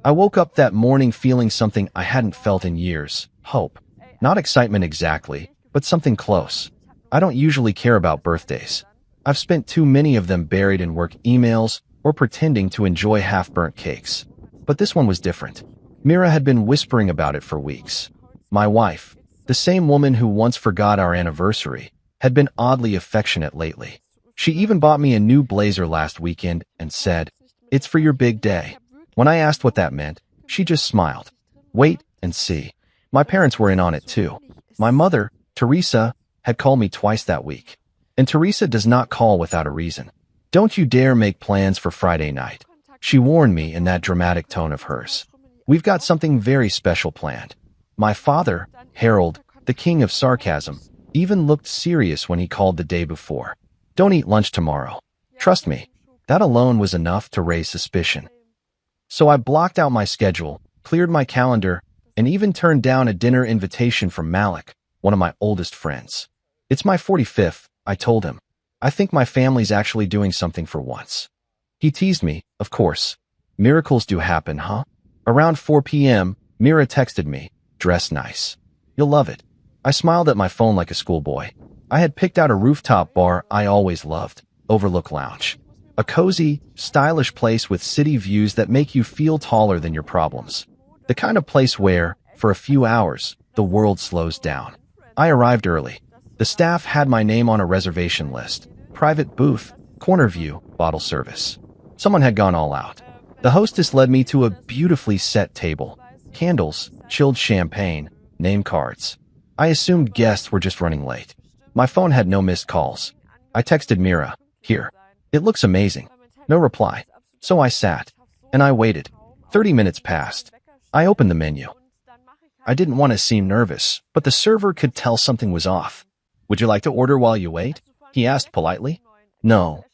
I woke up that morning feeling something I hadn't felt in years. Hope. Not excitement exactly, but something close. I don't usually care about birthdays. I've spent too many of them buried in work emails or pretending to enjoy half-burnt cakes. But this one was different. Mira had been whispering about it for weeks. My wife, the same woman who once forgot our anniversary, had been oddly affectionate lately. She even bought me a new blazer last weekend and said, "It's for your big day." When I asked what that meant, she just smiled. Wait and see. My parents were in on it too. My mother, Teresa, had called me twice that week. And Teresa does not call without a reason. "Don't you dare make plans for Friday night," she warned me in that dramatic tone of hers. "We've got something very special planned." My father, Harold, the king of sarcasm, even looked serious when he called the day before. "Don't eat lunch tomorrow." Trust me, that alone was enough to raise suspicion. So I blocked out my schedule, cleared my calendar, and even turned down a dinner invitation from Malik, one of my oldest friends. "It's my 45th, I told him. "I think my family's actually doing something for once." He teased me, of course. Miracles do happen, huh? Around 4 p.m., Mira texted me, "Dress nice. You'll love it." I smiled at my phone like a schoolboy. I had picked out a rooftop bar I always loved, Overlook Lounge. A cozy, stylish place with city views that make you feel taller than your problems. The kind of place where, for a few hours, the world slows down. I arrived early. The staff had my name on a reservation list. Private booth, corner view, bottle service. Someone had gone all out. The hostess led me to a beautifully set table. Candles, chilled champagne, name cards. I assumed guests were just running late. My phone had no missed calls. I texted Mira, "Here. It looks amazing." No reply. So I sat. And I waited. 30 minutes passed. I opened the menu. I didn't want to seem nervous, but the server could tell something was off. "Would you like to order while you wait?" he asked politely. No,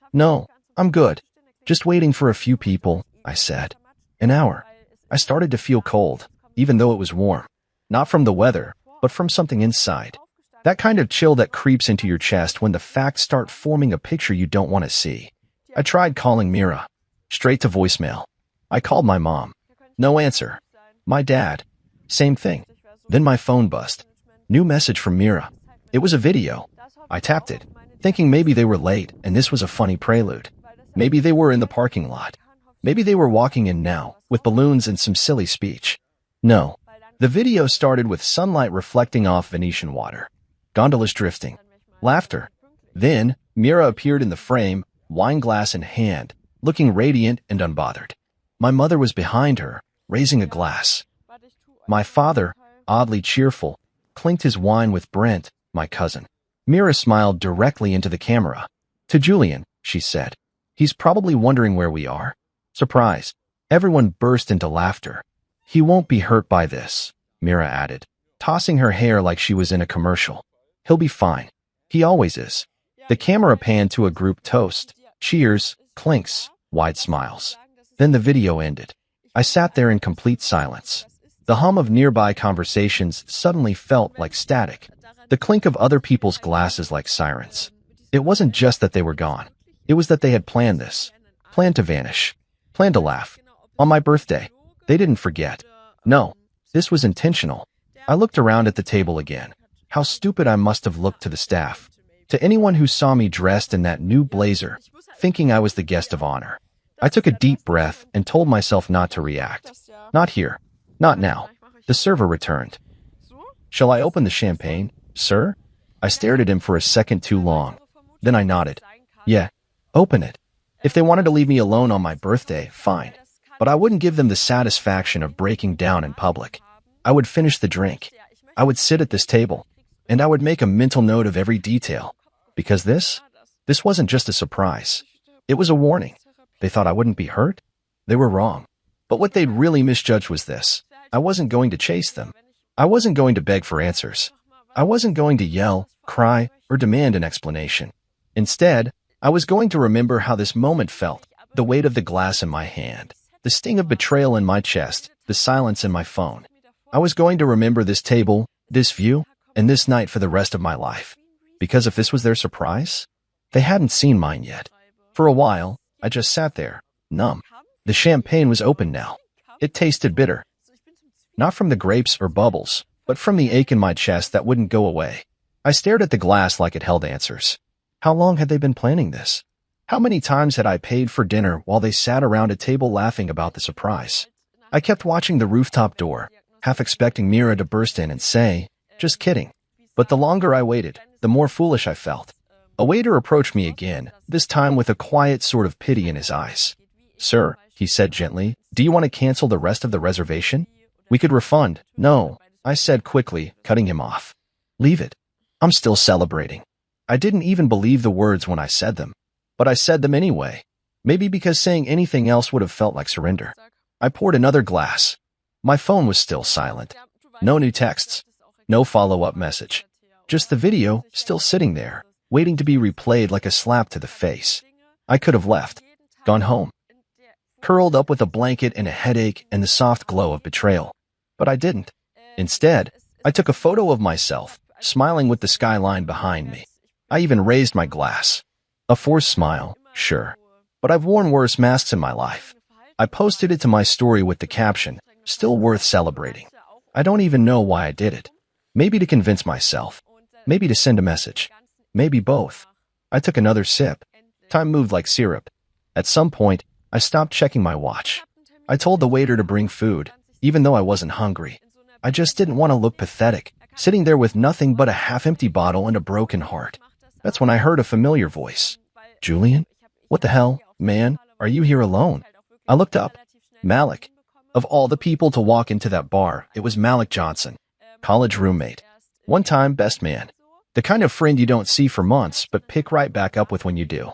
I'm good. Just waiting for a few people," I said. An hour. I started to feel cold, even though it was warm. Not from the weather, but from something inside. That kind of chill that creeps into your chest when the facts start forming a picture you don't want to see. I tried calling Mira. Straight to voicemail. I called my mom. No answer. My dad. Same thing. Then my phone buzzed. New message from Mira. It was a video. I tapped it, thinking maybe they were late and this was a funny prelude. Maybe they were in the parking lot. Maybe they were walking in now, with balloons and some silly speech. No. The video started with sunlight reflecting off Venetian water. Gondolas drifting. Laughter. Then, Mira appeared in the frame, wine glass in hand, looking radiant and unbothered. My mother was behind her, raising a glass. My father, oddly cheerful, clinked his wine with Brent, my cousin. Mira smiled directly into the camera. "To Julian," she said. "He's probably wondering where we are." Surprise. Everyone burst into laughter. "He won't be hurt by this," Mira added, tossing her hair like she was in a commercial. "He'll be fine. He always is." The camera panned to a group toast. Cheers, clinks, wide smiles. Then the video ended. I sat there in complete silence. The hum of nearby conversations suddenly felt like static. The clink of other people's glasses like sirens. It wasn't just that they were gone. It was that they had planned this. Planned to vanish. Planned to laugh. On my birthday. They didn't forget. No, this was intentional. I looked around at the table again. How stupid I must have looked to the staff. To anyone who saw me dressed in that new blazer, thinking I was the guest of honor. I took a deep breath and told myself not to react. Not here. Not now. The server returned. "Shall I open the champagne, sir?" I stared at him for a second too long. Then I nodded. "Yeah, open it." If they wanted to leave me alone on my birthday, fine. But I wouldn't give them the satisfaction of breaking down in public. I would finish the drink. I would sit at this table. And I would make a mental note of every detail. Because this wasn't just a surprise. It was a warning. They thought I wouldn't be hurt? They were wrong. But what they'd really misjudged was this. I wasn't going to chase them. I wasn't going to beg for answers. I wasn't going to yell, cry, or demand an explanation. Instead, I was going to remember how this moment felt, the weight of the glass in my hand, the sting of betrayal in my chest, the silence in my phone. I was going to remember this table, this view, and this night for the rest of my life. Because if this was their surprise, they hadn't seen mine yet. For a while, I just sat there, numb. The champagne was open now. It tasted bitter. Not from the grapes or bubbles, but from the ache in my chest that wouldn't go away. I stared at the glass like it held answers. How long had they been planning this? How many times had I paid for dinner while they sat around a table laughing about the surprise? I kept watching the rooftop door, half expecting Mira to burst in and say, "Just kidding." But the longer I waited, the more foolish I felt. A waiter approached me again, this time with a quiet sort of pity in his eyes. "Sir," he said gently, "do you want to cancel the rest of the reservation? We could refund." "No," I said quickly, cutting him off. "Leave it. I'm still celebrating." I didn't even believe the words when I said them. But I said them anyway. Maybe because saying anything else would have felt like surrender. I poured another glass. My phone was still silent. No new texts. No follow-up message. Just the video, still sitting there, waiting to be replayed like a slap to the face. I could have left. Gone home. Curled up with a blanket and a headache and the soft glow of betrayal. But I didn't. Instead, I took a photo of myself, smiling with the skyline behind me. I even raised my glass. A forced smile, sure. But I've worn worse masks in my life. I posted it to my story with the caption, "Still worth celebrating." I don't even know why I did it. Maybe to convince myself. Maybe to send a message. Maybe both. I took another sip. Time moved like syrup. At some point, I stopped checking my watch. I told the waiter to bring food, even though I wasn't hungry. I just didn't want to look pathetic, sitting there with nothing but a half-empty bottle and a broken heart. That's when I heard a familiar voice. "Julian? What the hell, man? Are you here alone?" I looked up. Malik. Of all the people to walk into that bar, it was Malik Johnson. College roommate. One time best man. The kind of friend you don't see for months, but pick right back up with when you do.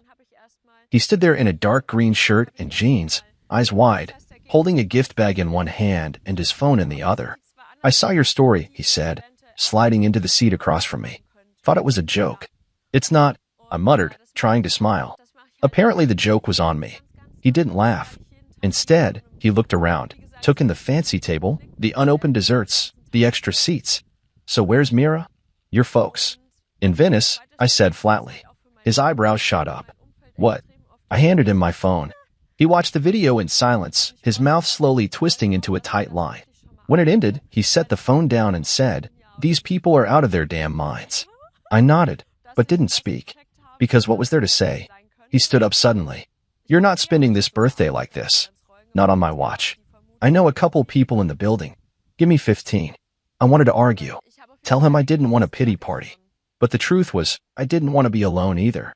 He stood there in a dark green shirt and jeans, eyes wide, holding a gift bag in one hand and his phone in the other. "I saw your story," he said, sliding into the seat across from me. "Thought it was a joke." "It's not," I muttered, trying to smile. Apparently the joke was on me. He didn't laugh. Instead, he looked around, took in the fancy table, the unopened desserts, the extra seats. "So where's Mira?" "Your folks." "In Venice," I said flatly. His eyebrows shot up. "What?" I handed him my phone. He watched the video in silence, his mouth slowly twisting into a tight line. When it ended, he set the phone down and said, "These people are out of their damn minds." I nodded, but didn't speak. Because what was there to say? He stood up suddenly. "You're not spending this birthday like this. Not on my watch. I know a couple people in the building. Give me 15. I wanted to argue. Tell him I didn't want a pity party. But the truth was, I didn't want to be alone either.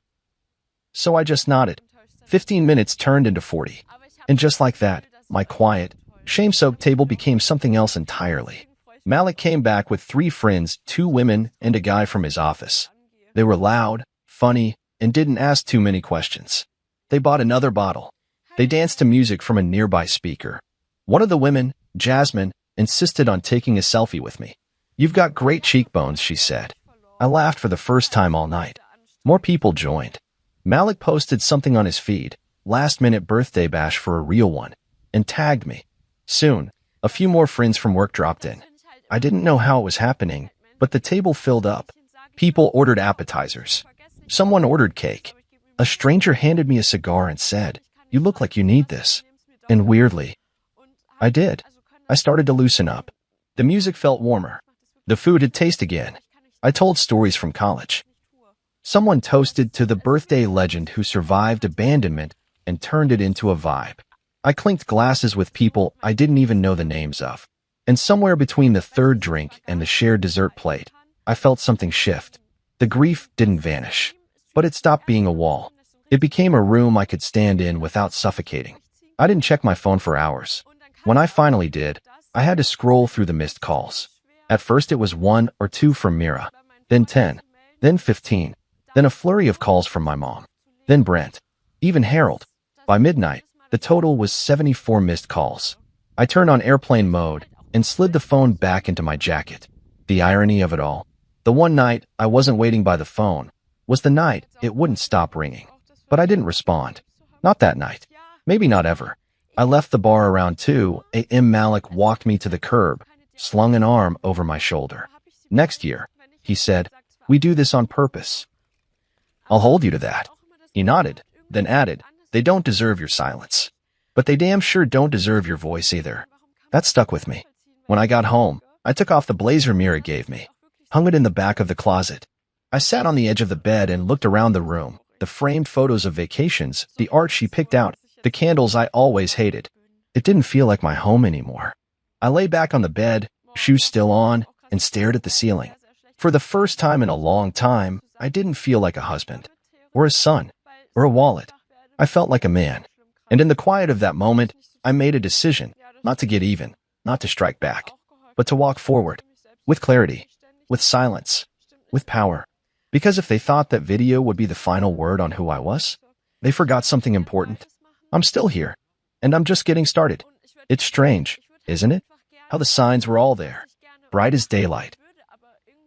So I just nodded. 15 minutes turned into 40. And just like that, my quiet, shame-soaked table became something else entirely. Malik came back with 3 friends, 2 women, and a guy from his office. They were loud, funny, and didn't ask too many questions. They bought another bottle. They danced to music from a nearby speaker. One of the women, Jasmine, insisted on taking a selfie with me. "You've got great cheekbones," she said. I laughed for the first time all night. More people joined. Malik posted something on his feed, last-minute birthday bash for a real one, and tagged me. Soon, a few more friends from work dropped in. I didn't know how it was happening, but the table filled up. People ordered appetizers. Someone ordered cake. A stranger handed me a cigar and said, "You look like you need this." And weirdly, I did. I started to loosen up. The music felt warmer. The food had taste again. I told stories from college. Someone toasted to the birthday legend who survived abandonment and turned it into a vibe. I clinked glasses with people I didn't even know the names of. And somewhere between the third drink and the shared dessert plate, I felt something shift. The grief didn't vanish, but it stopped being a wall. It became a room I could stand in without suffocating. I didn't check my phone for hours. When I finally did, I had to scroll through the missed calls. At first it was 1 or 2 from Mira, then 10, then 15, then a flurry of calls from my mom, then Brent, even Harold. By midnight, the total was 74 missed calls. I turned on airplane mode and slid the phone back into my jacket. The irony of it all, the one night I wasn't waiting by the phone, was the night it wouldn't stop ringing. But I didn't respond. Not that night. Maybe not ever. I left the bar around 2 a.m. Malik walked me to the curb, slung an arm over my shoulder. "Next year," he said, "we do this on purpose." "I'll hold you to that." He nodded, then added, "They don't deserve your silence. But they damn sure don't deserve your voice either." That stuck with me. When I got home, I took off the blazer Mira gave me, hung it in the back of the closet. I sat on the edge of the bed and looked around the room, the framed photos of vacations, the art she picked out, the candles I always hated. It didn't feel like my home anymore. I lay back on the bed, shoes still on, and stared at the ceiling. For the first time in a long time, I didn't feel like a husband, or a son, or a wallet. I felt like a man. And in the quiet of that moment, I made a decision, not to get even, not to strike back, but to walk forward, with clarity, with silence, with power. Because if they thought that video would be the final word on who I was, they forgot something important. I'm still here, and I'm just getting started. It's strange, isn't it? How the signs were all there, bright as daylight.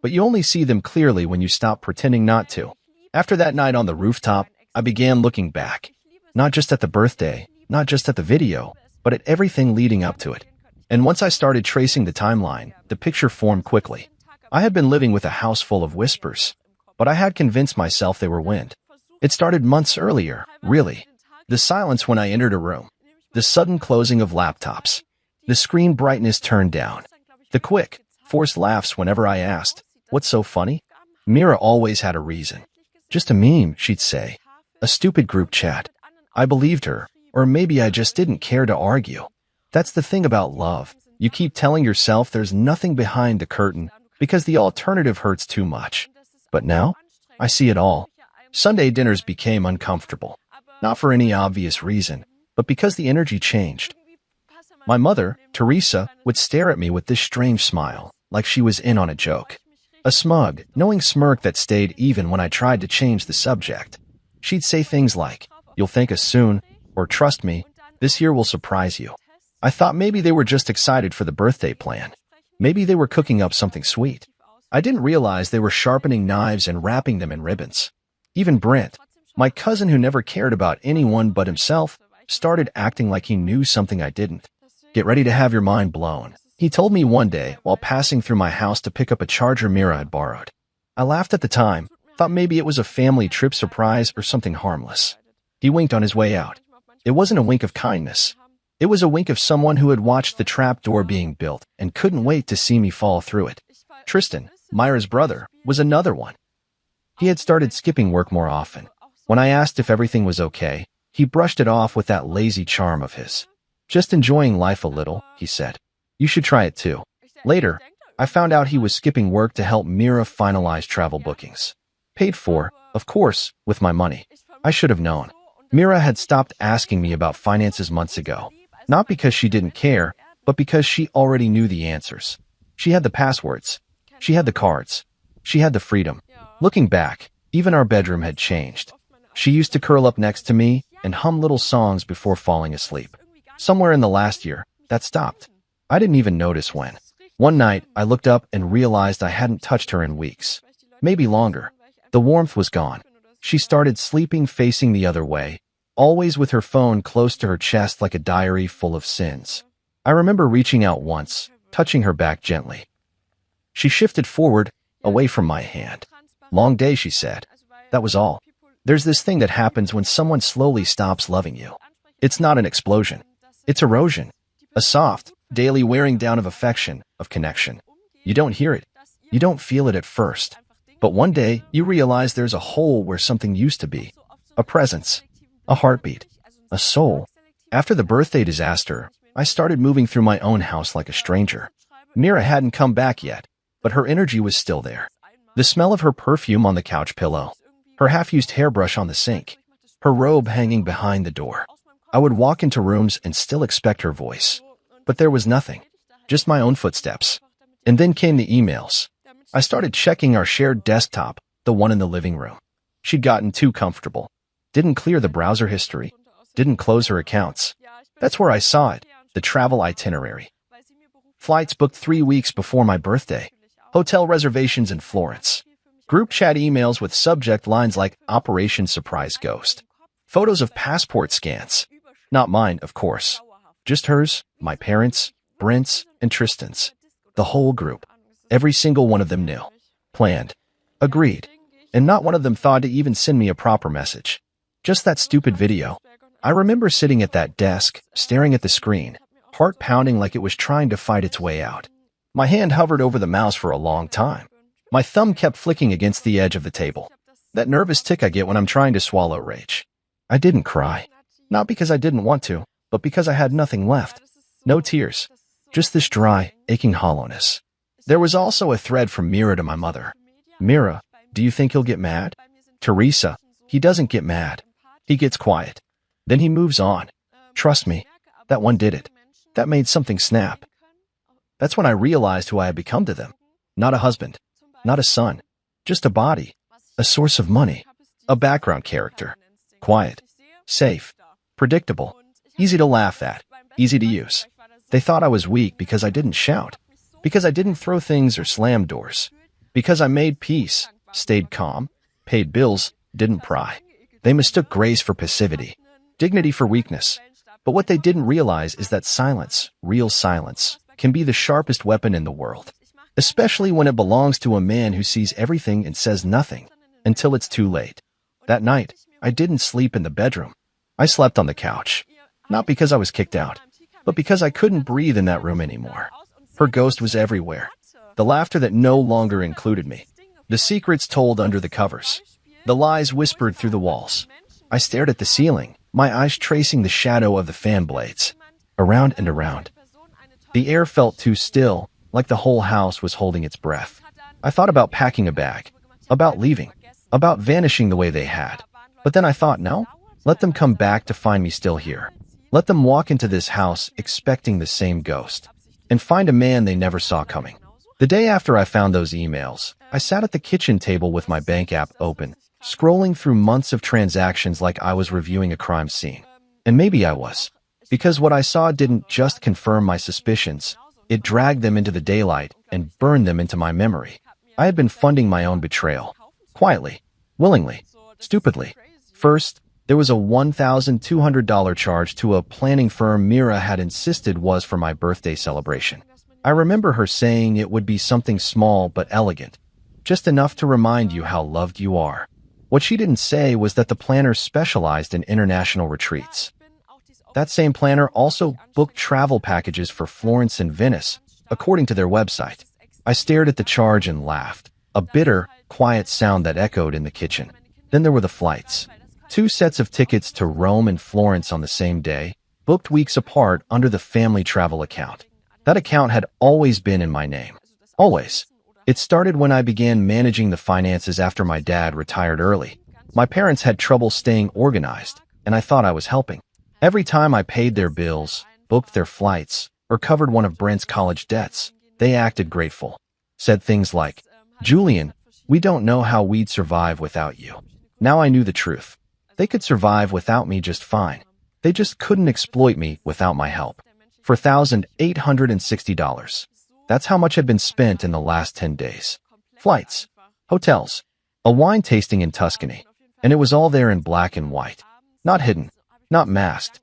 But you only see them clearly when you stop pretending not to. After that night on the rooftop, I began looking back. Not just at the birthday, not just at the video, but at everything leading up to it. And once I started tracing the timeline, the picture formed quickly. I had been living with a house full of whispers, but I had convinced myself they were wind. It started months earlier, really. The silence when I entered a room. The sudden closing of laptops. The screen brightness turned down. The quick, forced laughs whenever I asked, "What's so funny?" Mira always had a reason. Just a meme, she'd say. A stupid group chat. I believed her, or maybe I just didn't care to argue. That's the thing about love. You keep telling yourself there's nothing behind the curtain because the alternative hurts too much. But now, I see it all. Sunday dinners became uncomfortable. Not for any obvious reason, but because the energy changed. My mother, Teresa, would stare at me with this strange smile, like she was in on a joke. A smug, knowing smirk that stayed even when I tried to change the subject. She'd say things like, "You'll thank us soon," or "Trust me, this year will surprise you." I thought maybe they were just excited for the birthday plan. Maybe they were cooking up something sweet. I didn't realize they were sharpening knives and wrapping them in ribbons. Even Brent, my cousin who never cared about anyone but himself, started acting like he knew something I didn't. "Get ready to have your mind blown," he told me one day while passing through my house to pick up a charger Mira had borrowed. I laughed at the time, thought maybe it was a family trip surprise or something harmless. He winked on his way out. It wasn't a wink of kindness. It was a wink of someone who had watched the trap door being built and couldn't wait to see me fall through it. Tristan, Myra's brother, was another one. He had started skipping work more often. When I asked if everything was okay, he brushed it off with that lazy charm of his. "Just enjoying life a little," he said. "You should try it too." Later, I found out he was skipping work to help Mira finalize travel bookings. Paid for, of course, with my money. I should have known. Mira had stopped asking me about finances months ago. Not because she didn't care, but because she already knew the answers. She had the passwords. She had the cards. She had the freedom. Looking back, even our bedroom had changed. She used to curl up next to me and hum little songs before falling asleep. Somewhere in the last year, that stopped. I didn't even notice when. One night, I looked up and realized I hadn't touched her in weeks. Maybe longer. The warmth was gone. She started sleeping facing the other way, always with her phone close to her chest like a diary full of sins. I remember reaching out once, touching her back gently. She shifted forward, away from my hand. "Long day," she said. That was all. There's this thing that happens when someone slowly stops loving you. It's not an explosion. It's erosion. A soft, daily wearing down of affection, of connection. You don't hear it. You don't feel it at first. But one day, you realize there's a hole where something used to be. A presence. A heartbeat. A soul. After the birthday disaster, I started moving through my own house like a stranger. Mira hadn't come back yet, but her energy was still there. The smell of her perfume on the couch pillow. Her half-used hairbrush on the sink. Her robe hanging behind the door. I would walk into rooms and still expect her voice. But there was nothing. Just my own footsteps. And then came the emails. I started checking our shared desktop, the one in the living room. She'd gotten too comfortable. Didn't clear the browser history. Didn't close her accounts. That's where I saw it, the travel itinerary. Flights booked 3 weeks before my birthday. Hotel reservations in Florence. Group chat emails with subject lines like Operation Surprise Ghost. Photos of passport scans. Not mine, of course. Just hers, my parents', Brent's, and Tristan's. The whole group. Every single one of them knew. Planned. Agreed. And not one of them thought to even send me a proper message. Just that stupid video. I remember sitting at that desk, staring at the screen, heart pounding like it was trying to fight its way out. My hand hovered over the mouse for a long time. My thumb kept flicking against the edge of the table. That nervous tick I get when I'm trying to swallow rage. I didn't cry. Not because I didn't want to, but because I had nothing left. No tears. Just this dry, aching hollowness. There was also a thread from Mira to my mother. Mira, do you think he'll get mad? Teresa, he doesn't get mad. He gets quiet. Then he moves on. Trust me, that one did it. That made something snap. That's when I realized who I had become to them. Not a husband. Not a son. Just a body. A source of money. A background character. Quiet. Safe. Predictable. Easy to laugh at. Easy to use. They thought I was weak because I didn't shout. Because I didn't throw things or slam doors. Because I made peace, stayed calm, paid bills, didn't pry. They mistook grace for passivity. Dignity for weakness. But what they didn't realize is that silence, real silence, can be the sharpest weapon in the world. Especially when it belongs to a man who sees everything and says nothing, until it's too late. That night, I didn't sleep in the bedroom. I slept on the couch. Not because I was kicked out, but because I couldn't breathe in that room anymore. Her ghost was everywhere. The laughter that no longer included me. The secrets told under the covers. The lies whispered through the walls. I stared at the ceiling, my eyes tracing the shadow of the fan blades. Around and around. The air felt too still, like the whole house was holding its breath. I thought about packing a bag, about leaving, about vanishing the way they had. But then I thought, no, let them come back to find me still here. Let them walk into this house expecting the same ghost, and find a man they never saw coming. The day after I found those emails, I sat at the kitchen table with my bank app open, scrolling through months of transactions like I was reviewing a crime scene. And maybe I was. Because what I saw didn't just confirm my suspicions, it dragged them into the daylight and burned them into my memory. I had been funding my own betrayal. Quietly. Willingly. Stupidly. First, there was a $1,200 charge to a planning firm Mira had insisted was for my birthday celebration. I remember her saying it would be something small but elegant, just enough to remind you how loved you are. What she didn't say was that the planner specialized in international retreats. That same planner also booked travel packages for Florence and Venice, according to their website. I stared at the charge and laughed, a bitter, quiet sound that echoed in the kitchen. Then there were the flights. 2 sets of tickets to Rome and Florence on the same day, booked weeks apart under the family travel account. That account had always been in my name. Always. It started when I began managing the finances after my dad retired early. My parents had trouble staying organized, and I thought I was helping. Every time I paid their bills, booked their flights, or covered one of Brent's college debts, they acted grateful. Said things like, "Julian, we don't know how we'd survive without you." Now I knew the truth. They could survive without me just fine. They just couldn't exploit me without my help. For $1,860. That's how much had been spent in the last 10 days. Flights, hotels, a wine tasting in Tuscany, and it was all there in black and white. Not hidden, not masked.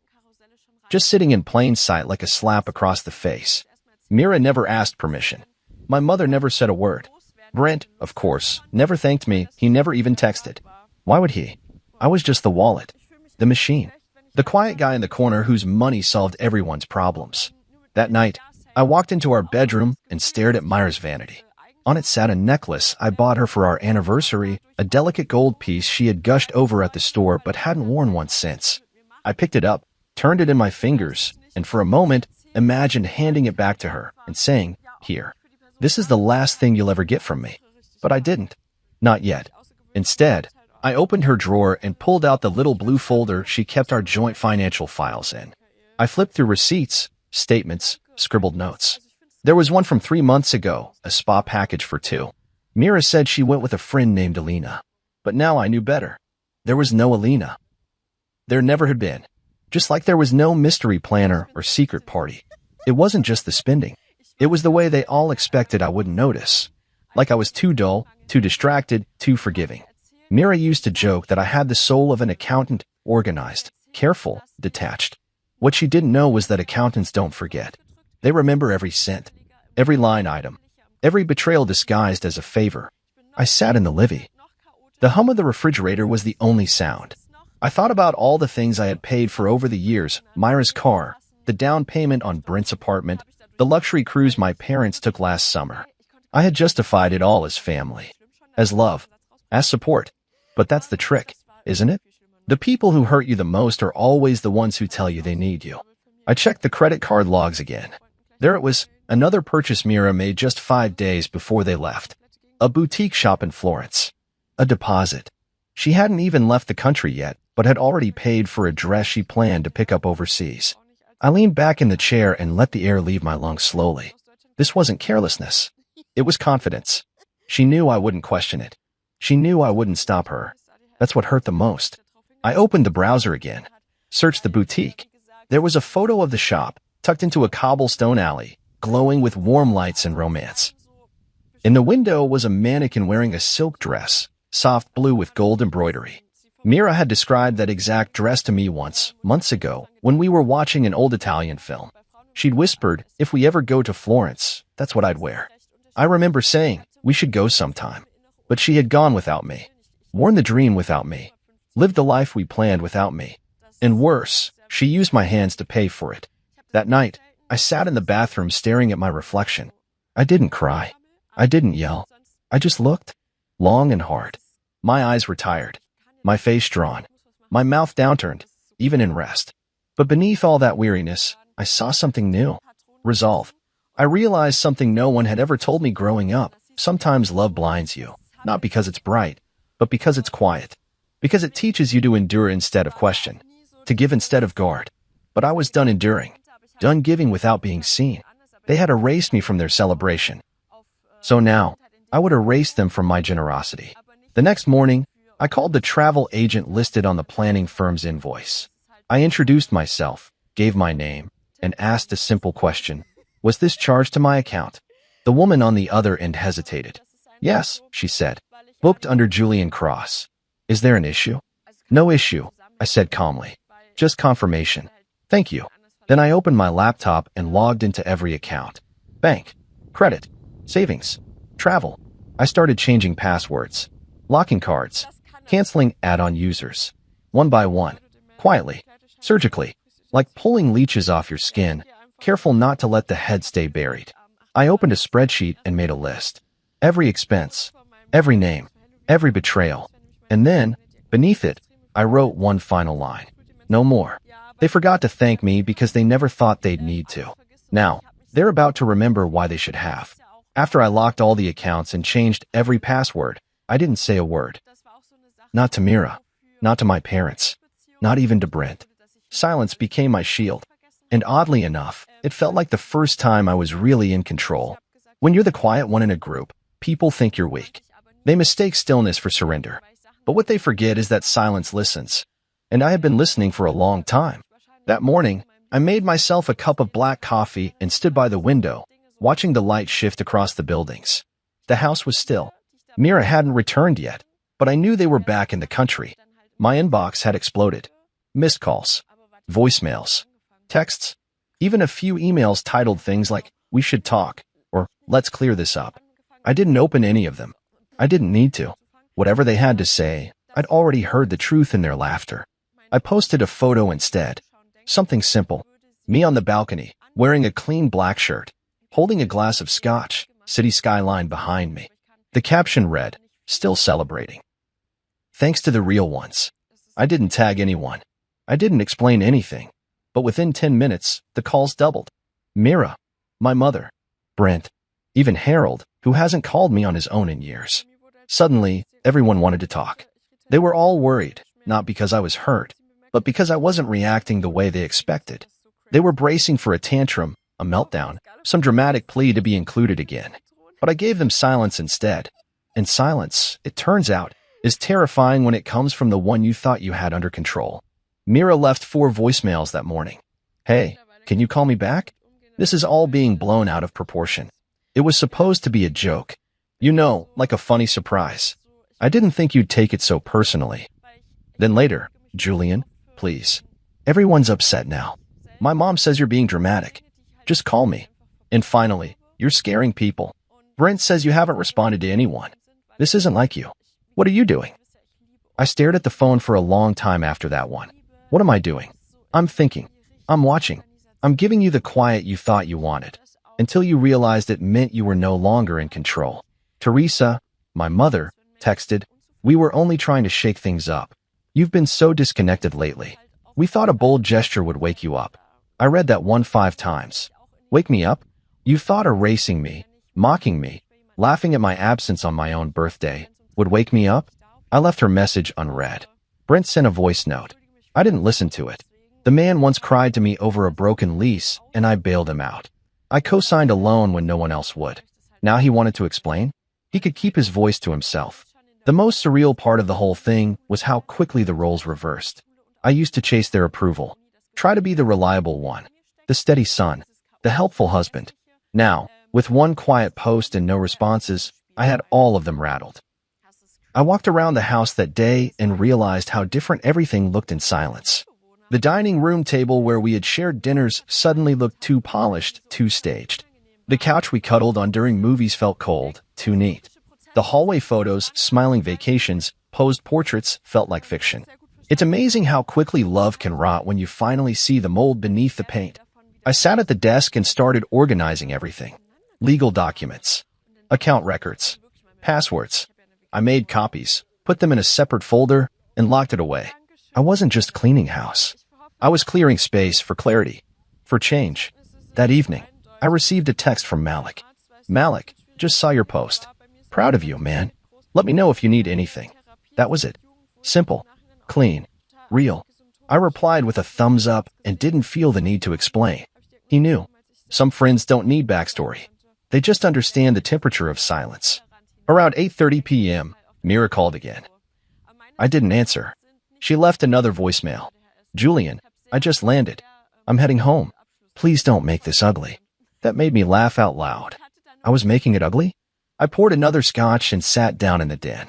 Just sitting in plain sight like a slap across the face. Mira never asked permission. My mother never said a word. Brent, of course, never thanked me. He never even texted. Why would he? I was just the wallet, the machine, the quiet guy in the corner whose money solved everyone's problems. That night, I walked into our bedroom and stared at Myra's vanity. On it sat a necklace I bought her for our anniversary, a delicate gold piece she had gushed over at the store but hadn't worn once since. I picked it up, turned it in my fingers, and for a moment, imagined handing it back to her and saying, "Here, this is the last thing you'll ever get from me." But I didn't. Not yet. Instead, I opened her drawer and pulled out the little blue folder she kept our joint financial files in. I flipped through receipts, statements, scribbled notes. There was one from 3 months ago, a spa package for 2. Mira said she went with a friend named Alina. But now I knew better. There was no Alina. There never had been. Just like there was no mystery planner or secret party. It wasn't just the spending. It was the way they all expected I wouldn't notice. Like I was too dull, too distracted, too forgiving. Mira used to joke that I had the soul of an accountant, organized, careful, detached. What she didn't know was that accountants don't forget. They remember every cent, every line item, every betrayal disguised as a favor. I sat in the living. The hum of the refrigerator was the only sound. I thought about all the things I had paid for over the years, Myra's car, the down payment on Brent's apartment, the luxury cruise my parents took last summer. I had justified it all as family, as love, as support. But that's the trick, isn't it? The people who hurt you the most are always the ones who tell you they need you. I checked the credit card logs again. There it was, another purchase Mira made just 5 days before they left. A boutique shop in Florence. A deposit. She hadn't even left the country yet, but had already paid for a dress she planned to pick up overseas. I leaned back in the chair and let the air leave my lungs slowly. This wasn't carelessness. It was confidence. She knew I wouldn't question it. She knew I wouldn't stop her. That's what hurt the most. I opened the browser again. Searched the boutique. There was a photo of the shop, tucked into a cobblestone alley, glowing with warm lights and romance. In the window was a mannequin wearing a silk dress, soft blue with gold embroidery. Mira had described that exact dress to me once, months ago, when we were watching an old Italian film. She'd whispered, if we ever go to Florence, that's what I'd wear. I remember saying, we should go sometime. But she had gone without me. Worn the dream without me. Lived the life we planned without me. And worse, she used my hands to pay for it. That night, I sat in the bathroom staring at my reflection. I didn't cry. I didn't yell. I just looked. Long and hard. My eyes were tired. My face drawn. My mouth downturned, even in rest. But beneath all that weariness, I saw something new. Resolve. I realized something no one had ever told me growing up. Sometimes love blinds you, not because it's bright, but because it's quiet. Because it teaches you to endure instead of question, to give instead of guard. But I was done enduring, done giving without being seen. They had erased me from their celebration. So now, I would erase them from my generosity. The next morning, I called the travel agent listed on the planning firm's invoice. I introduced myself, gave my name, and asked a simple question. Was this charged to my account? The woman on the other end hesitated. Yes, she said. Booked under Julian Cross. Is there an issue? No issue, I said calmly. Just confirmation. Thank you. Then I opened my laptop and logged into every account. Bank, credit, savings, travel. I started changing passwords, locking cards, canceling add-on users, one by one, quietly, surgically, like pulling leeches off your skin, careful not to let the head stay buried. I opened a spreadsheet and made a list. Every expense, every name, every betrayal. And then, beneath it, I wrote one final line. No more. They forgot to thank me because they never thought they'd need to. Now, they're about to remember why they should have. After I locked all the accounts and changed every password, I didn't say a word. Not to Mira, not to my parents, not even to Brent. Silence became my shield. And oddly enough, it felt like the first time I was really in control. When you're the quiet one in a group, people think you're weak. They mistake stillness for surrender. But what they forget is that silence listens. And I had been listening for a long time. That morning, I made myself a cup of black coffee and stood by the window, watching the light shift across the buildings. The house was still. Mira hadn't returned yet, but I knew they were back in the country. My inbox had exploded. Missed calls, voicemails, texts, even a few emails titled things like, "We should talk," or "Let's clear this up." I didn't open any of them. I didn't need to. Whatever they had to say, I'd already heard the truth in their laughter. I posted a photo instead. Something simple. Me on the balcony, wearing a clean black shirt, holding a glass of scotch, city skyline behind me. The caption read, "Still celebrating. Thanks to the real ones." I didn't tag anyone. I didn't explain anything. But within 10 minutes, the calls doubled. Mira, my mother, Brent, even Harold, who hasn't called me on his own in years. Suddenly, everyone wanted to talk. They were all worried, not because I was hurt, but because I wasn't reacting the way they expected. They were bracing for a tantrum, a meltdown, some dramatic plea to be included again. But I gave them silence instead. And silence, it turns out, is terrifying when it comes from the one you thought you had under control. Mira left 4 voicemails that morning. Hey, can you call me back? This is all being blown out of proportion. It was supposed to be a joke. You know, like a funny surprise. I didn't think you'd take it so personally. Then later, Julian, please. Everyone's upset now. My mom says you're being dramatic. Just call me. And finally, you're scaring people. Brent says you haven't responded to anyone. This isn't like you. What are you doing? I stared at the phone for a long time after that one. What am I doing? I'm thinking. I'm watching. I'm giving you the quiet you thought you wanted, until you realized it meant you were no longer in control. Teresa, my mother, texted, we were only trying to shake things up. You've been so disconnected lately. We thought a bold gesture would wake you up. I read that 5 times. Wake me up? You thought erasing me, mocking me, laughing at my absence on my own birthday would wake me up? I left her message unread. Brent sent a voice note. I didn't listen to it. The man once cried to me over a broken lease, and I bailed him out. I co-signed a loan when no one else would. Now he wanted to explain? He could keep his voice to himself. The most surreal part of the whole thing was how quickly the roles reversed. I used to chase their approval, try to be the reliable one, the steady son, the helpful husband. Now, with one quiet post and no responses, I had all of them rattled. I walked around the house that day and realized how different everything looked in silence. The dining room table where we had shared dinners suddenly looked too polished, too staged. The couch we cuddled on during movies felt cold, too neat. The hallway photos, smiling vacations, posed portraits felt like fiction. It's amazing how quickly love can rot when you finally see the mold beneath the paint. I sat at the desk and started organizing everything. Legal documents, account records, passwords. I made copies, put them in a separate folder, and locked it away. I wasn't just cleaning house. I was clearing space for clarity, for change. That evening, I received a text from Malik. Malik, just saw your post. Proud of you, man. Let me know if you need anything. That was it. Simple, clean, real. I replied with a thumbs up and didn't feel the need to explain. He knew. Some friends don't need backstory. They just understand the temperature of silence. Around 8:30 p.m., Mira called again. I didn't answer. She left another voicemail. Julian, I just landed. I'm heading home. Please don't make this ugly. That made me laugh out loud. I was making it ugly? I poured another scotch and sat down in the den.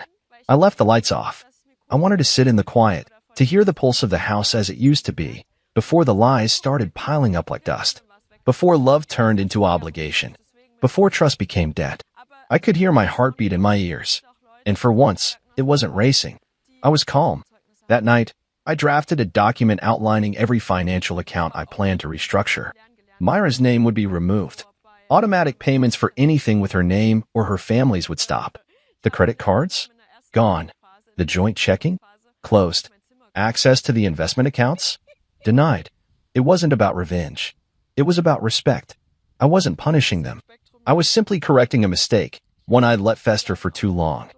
I left the lights off. I wanted to sit in the quiet, to hear the pulse of the house as it used to be, before the lies started piling up like dust, before love turned into obligation, before trust became debt. I could hear my heartbeat in my ears. And for once, it wasn't racing. I was calm. That night, I drafted a document outlining every financial account I planned to restructure. Myra's name would be removed. Automatic payments for anything with her name or her family's would stop. The credit cards? Gone. The joint checking? Closed. Access to the investment accounts? Denied. It wasn't about revenge. It was about respect. I wasn't punishing them. I was simply correcting a mistake, one I'd let fester for too long.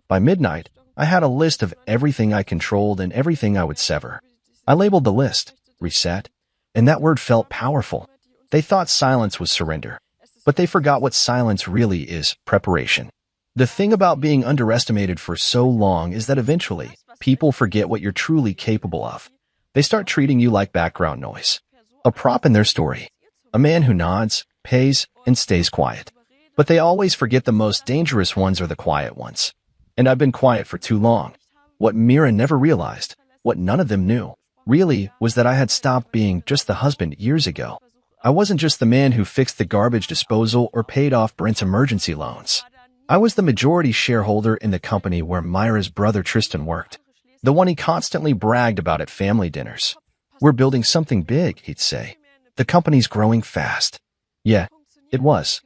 By midnight, I had a list of everything I controlled and everything I would sever. I labeled the list, reset, and that word felt powerful. They thought silence was surrender, but they forgot what silence really is, preparation. The thing about being underestimated for so long is that eventually, people forget what you're truly capable of. They start treating you like background noise, a prop in their story, a man who nods, pays, and stays quiet. But they always forget the most dangerous ones are the quiet ones. And I've been quiet for too long. What Mira never realized, what none of them knew, really, was that I had stopped being just the husband years ago. I wasn't just the man who fixed the garbage disposal or paid off Brent's emergency loans. I was the majority shareholder in the company where Myra's brother Tristan worked, the one he constantly bragged about at family dinners. We're building something big, he'd say. The company's growing fast. Yeah, it was.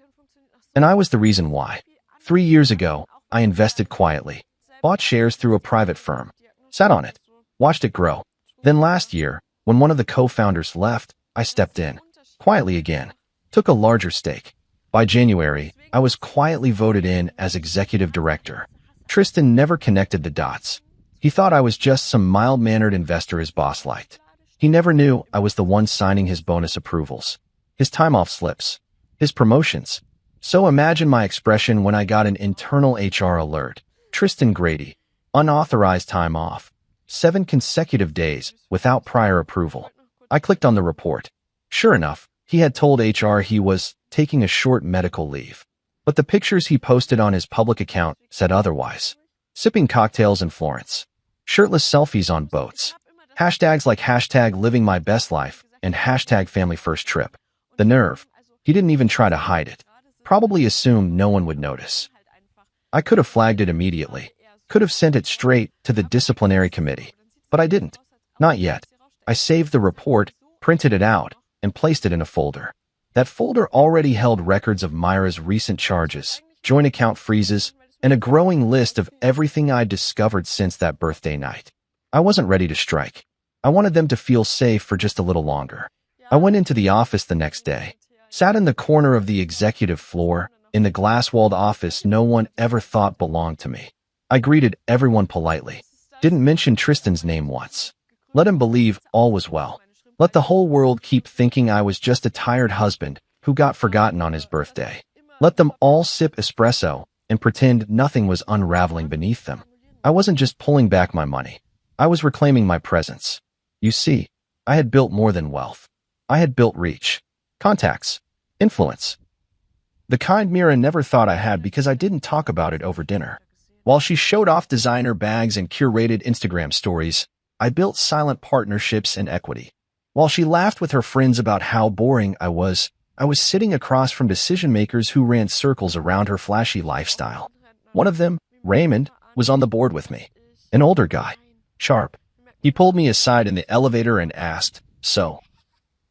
And I was the reason why. 3 years ago, I invested quietly, bought shares through a private firm, sat on it, watched it grow. Then last year, when one of the co-founders left, I stepped in, quietly again, took a larger stake. By January, I was quietly voted in as executive director. Tristan never connected the dots. He thought I was just some mild-mannered investor his boss liked. He never knew I was the one signing his bonus approvals, his time-off slips, his promotions. So imagine my expression when I got an internal HR alert. Tristan Grady, unauthorized time off, 7 consecutive days without prior approval. I clicked on the report. Sure enough, he had told HR he was taking a short medical leave. But the pictures he posted on his public account said otherwise. Sipping cocktails in Florence. Shirtless selfies on boats. Hashtags like hashtag living my best life and hashtag family first trip. The nerve. He didn't even try to hide it. Probably assumed no one would notice. I could have flagged it immediately. Could have sent it straight to the disciplinary committee. But I didn't. Not yet. I saved the report, printed it out, and placed it in a folder. That folder already held records of Myra's recent charges, joint account freezes, and a growing list of everything I'd discovered since that birthday night. I wasn't ready to strike. I wanted them to feel safe for just a little longer. I went into the office the next day, sat in the corner of the executive floor, in the glass-walled office no one ever thought belonged to me. I greeted everyone politely, didn't mention Tristan's name once. Let him believe all was well. Let the whole world keep thinking I was just a tired husband who got forgotten on his birthday. Let them all sip espresso and pretend nothing was unraveling beneath them. I wasn't just pulling back my money. I was reclaiming my presence. You see, I had built more than wealth. I had built reach, contacts, influence. The kind Mira never thought I had because I didn't talk about it over dinner. While she showed off designer bags and curated Instagram stories, I built silent partnerships and equity. While she laughed with her friends about how boring I was sitting across from decision-makers who ran circles around her flashy lifestyle. One of them, Raymond, was on the board with me. An older guy. Sharp. He pulled me aside in the elevator and asked, "So,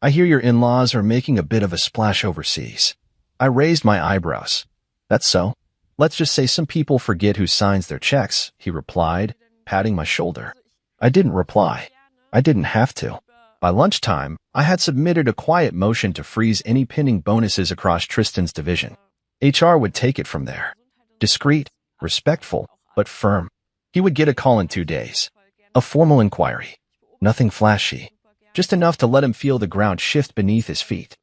I hear your in-laws are making a bit of a splash overseas." I raised my eyebrows. "That's so. Let's just say some people forget who signs their checks," he replied, patting my shoulder. I didn't reply. I didn't have to. By lunchtime, I had submitted a quiet motion to freeze any pending bonuses across Tristan's division. HR would take it from there. Discreet, respectful, but firm. He would get a call in 2 days. A formal inquiry. Nothing flashy. Just enough to let him feel the ground shift beneath his feet.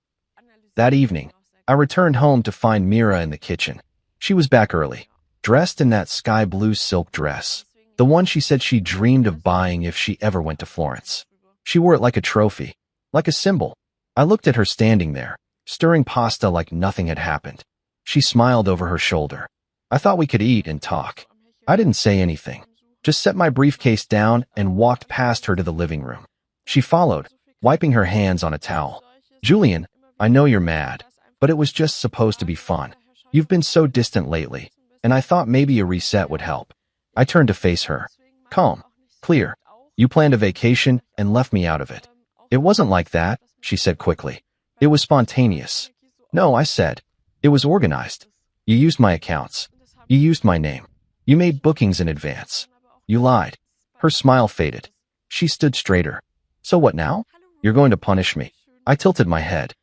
That evening, I returned home to find Mira in the kitchen. She was back early, dressed in that sky blue silk dress, the one she said she dreamed of buying if she ever went to Florence. She wore it like a trophy, like a symbol. I looked at her standing there, stirring pasta like nothing had happened. She smiled over her shoulder. I thought we could eat and talk. I didn't say anything, just set my briefcase down and walked past her to the living room. She followed, wiping her hands on a towel. "Julian, I know you're mad, but it was just supposed to be fun. You've been so distant lately, and I thought maybe a reset would help." I turned to face her. Calm, clear. "You planned a vacation and left me out of it." "It wasn't like that," she said quickly. "It was spontaneous." "No," I said. "It was organized. You used my accounts. You used my name. You made bookings in advance. You lied." Her smile faded. She stood straighter. "So what now? You're going to punish me?" I tilted my head.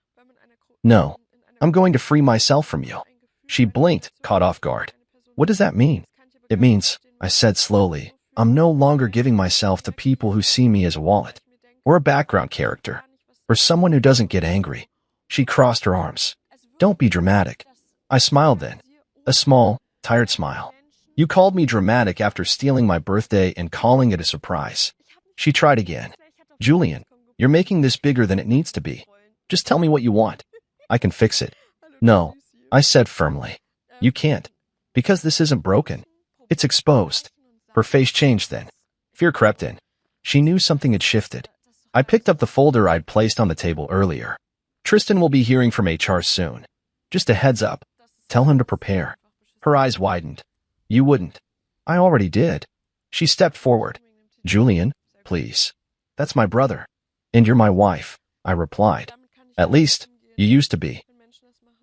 "No. I'm going to free myself from you." She blinked, caught off guard. "What does that mean?" "It means," I said slowly, "I'm no longer giving myself to people who see me as a wallet, or a background character, or someone who doesn't get angry." She crossed her arms. "Don't be dramatic." I smiled then. A small, tired smile. "You called me dramatic after stealing my birthday and calling it a surprise." She tried again. "Julian, you're making this bigger than it needs to be. Just tell me what you want. I can fix it." "No," I said firmly. "You can't. Because this isn't broken. It's exposed." Her face changed then. Fear crept in. She knew something had shifted. I picked up the folder I'd placed on the table earlier. "Tristan will be hearing from HR soon. Just a heads up. Tell him to prepare." Her eyes widened. "You wouldn't." "I already did." She stepped forward. "Julian, please. That's my brother. And you're my wife," I replied. "At least, you used to be."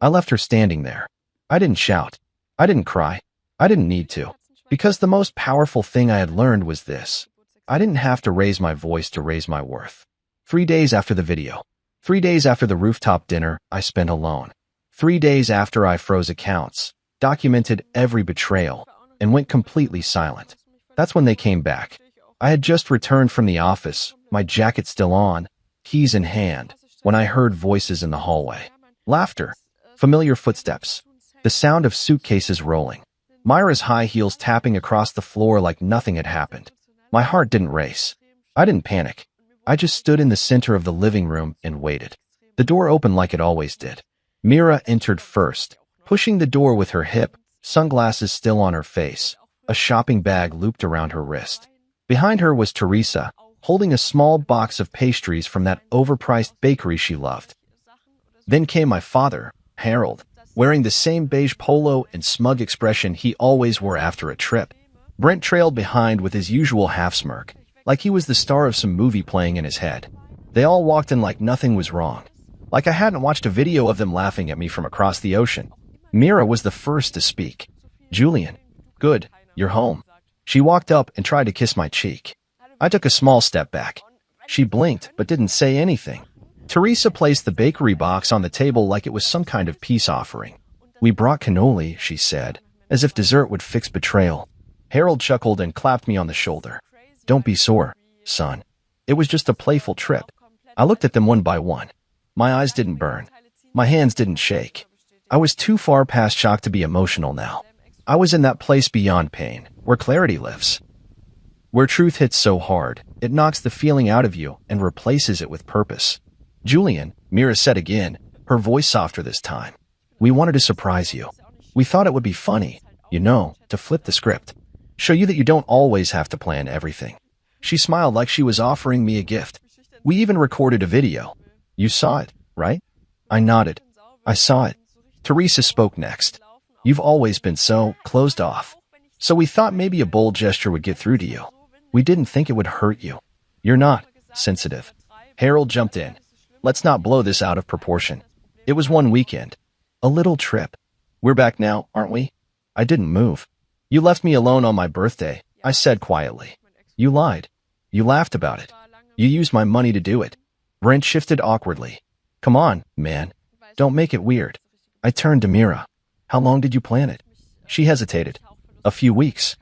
I left her standing there. I didn't shout. I didn't cry. I didn't need to. Because the most powerful thing I had learned was this. I didn't have to raise my voice to raise my worth. 3 days after the video. 3 days after the rooftop dinner I spent alone. 3 days after I froze accounts, documented every betrayal, and went completely silent. That's when they came back. I had just returned from the office, my jacket still on, keys in hand, when I heard voices in the hallway. Laughter. Familiar footsteps. The sound of suitcases rolling. Myra's high heels tapping across the floor like nothing had happened. My heart didn't race. I didn't panic. I just stood in the center of the living room and waited. The door opened like it always did. Mira entered first, pushing the door with her hip, sunglasses still on her face, a shopping bag looped around her wrist. Behind her was Teresa, holding a small box of pastries from that overpriced bakery she loved. Then came my father, Harold, wearing the same beige polo and smug expression he always wore after a trip. Brent trailed behind with his usual half-smirk, like he was the star of some movie playing in his head. They all walked in like nothing was wrong. like I hadn't watched a video of them laughing at me from across the ocean. Mira was the first to speak. Julian, good, you're home. She walked up and tried to kiss my cheek. I took a small step back. She blinked, but didn't say anything. Teresa placed the bakery box on the table like it was some kind of peace offering. We brought cannoli, she said, as if dessert would fix betrayal. Harold chuckled and clapped me on the shoulder. Don't be sore, son. It was just a playful trip. I looked at them one by one. My eyes didn't burn. My hands didn't shake. I was too far past shock to be emotional now. I was in that place beyond pain, where clarity lives. Where truth hits so hard, it knocks the feeling out of you and replaces it with purpose. Julian, Mira said again, her voice softer this time. We wanted to surprise you. We thought it would be funny, to flip the script. Show you that you don't always have to plan everything. She smiled like she was offering me a gift. We even recorded a video. You saw it, right? I nodded. I saw it. Teresa spoke next. You've always been so closed off. So we thought maybe a bold gesture would get through to you. We didn't think it would hurt you. You're not sensitive. Harold jumped in. Let's not blow this out of proportion. It was one weekend. A little trip. We're back now, aren't we? I didn't move. You left me alone on my birthday, I said quietly. You lied. You laughed about it. You used my money to do it. Brent shifted awkwardly. Come on, man. Don't make it weird. I turned to Mira. How long did you plan it? She hesitated. A few weeks.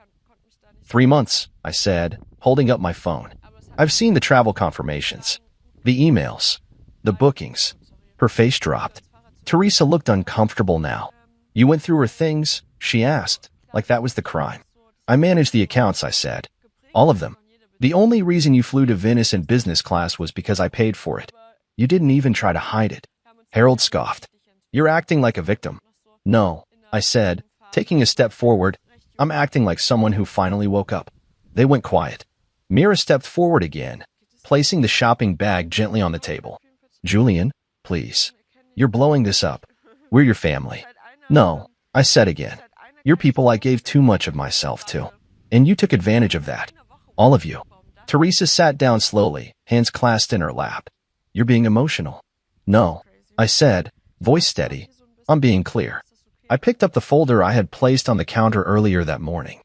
3 months, I said, holding up my phone. I've seen the travel confirmations. The emails. The bookings. Her face dropped. Teresa looked uncomfortable now. You went through her things, she asked, like that was the crime. I managed the accounts, I said. All of them. The only reason you flew to Venice in business class was because I paid for it. You didn't even try to hide it. Harold scoffed. You're acting like a victim. No, I said, taking a step forward. I'm acting like someone who finally woke up. They went quiet. Mira stepped forward again, placing the shopping bag gently on the table. Julian, please. You're blowing this up. We're your family. No, I said again. You're people I gave too much of myself to. And you took advantage of that. All of you. Teresa sat down slowly, hands clasped in her lap. You're being emotional. No, I said, voice steady. I'm being clear. I picked up the folder I had placed on the counter earlier that morning.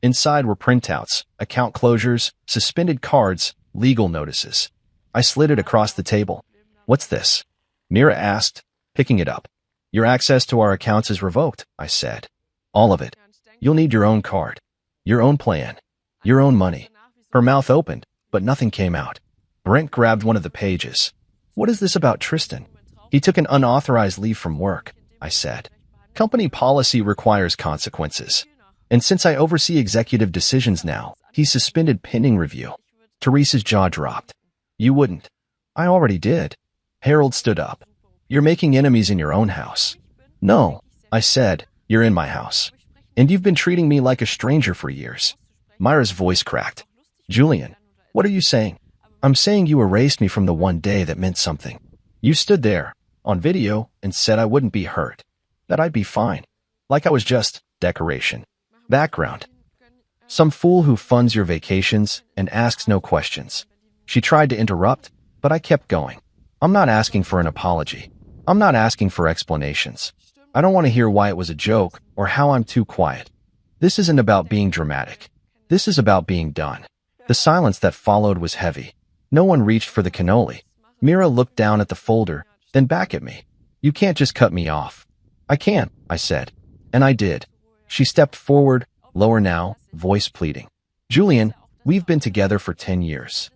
Inside were printouts, account closures, suspended cards, legal notices. I slid it across the table. What's this? Mira asked, picking it up. Your access to our accounts is revoked, I said. All of it. You'll need your own card. Your own plan. Your own money. Her mouth opened, but nothing came out. Brent grabbed one of the pages. What is this about Tristan? He took an unauthorized leave from work, I said. Company policy requires consequences. And since I oversee executive decisions now, he's suspended pending review. Teresa's jaw dropped. You wouldn't. I already did. Harold stood up. You're making enemies in your own house. No, I said, you're in my house. And you've been treating me like a stranger for years. Myra's voice cracked. Julian, what are you saying? I'm saying you erased me from the one day that meant something. You stood there, on video, and said I wouldn't be hurt. That I'd be fine. Like I was just decoration. Background. Some fool who funds your vacations and asks no questions. She tried to interrupt, but I kept going. I'm not asking for an apology. I'm not asking for explanations. I don't want to hear why it was a joke or how I'm too quiet. This isn't about being dramatic. This is about being done. The silence that followed was heavy. No one reached for the cannoli. Mira looked down at the folder, then back at me. You can't just cut me off. I can't, I said. And I did. She stepped forward, lower now, voice pleading. Julian, we've been together for 10 years.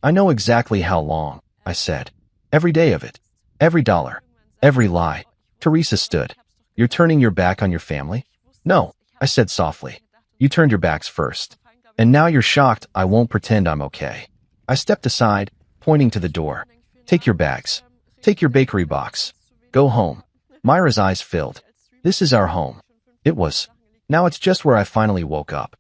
I know exactly how long, I said. Every day of it. Every dollar. Every lie. Teresa stood. You're turning your back on your family? No, I said softly. You turned your backs first. And now you're shocked I won't pretend I'm okay. I stepped aside, pointing to the door. Take your bags. Take your bakery box. Go home. Myra's eyes filled. This is our home. It was. Now it's just where I finally woke up.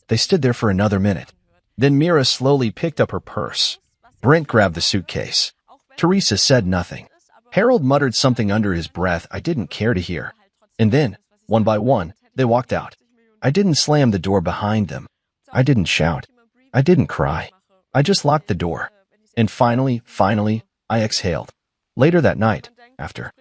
They stood there for another minute. Then Mira slowly picked up her purse. Brent grabbed the suitcase. Teresa said nothing. Harold muttered something under his breath I didn't care to hear. And then, one by one, they walked out. I didn't slam the door behind them. I didn't shout. I didn't cry. I just locked the door. And finally, I exhaled. Later that night, after.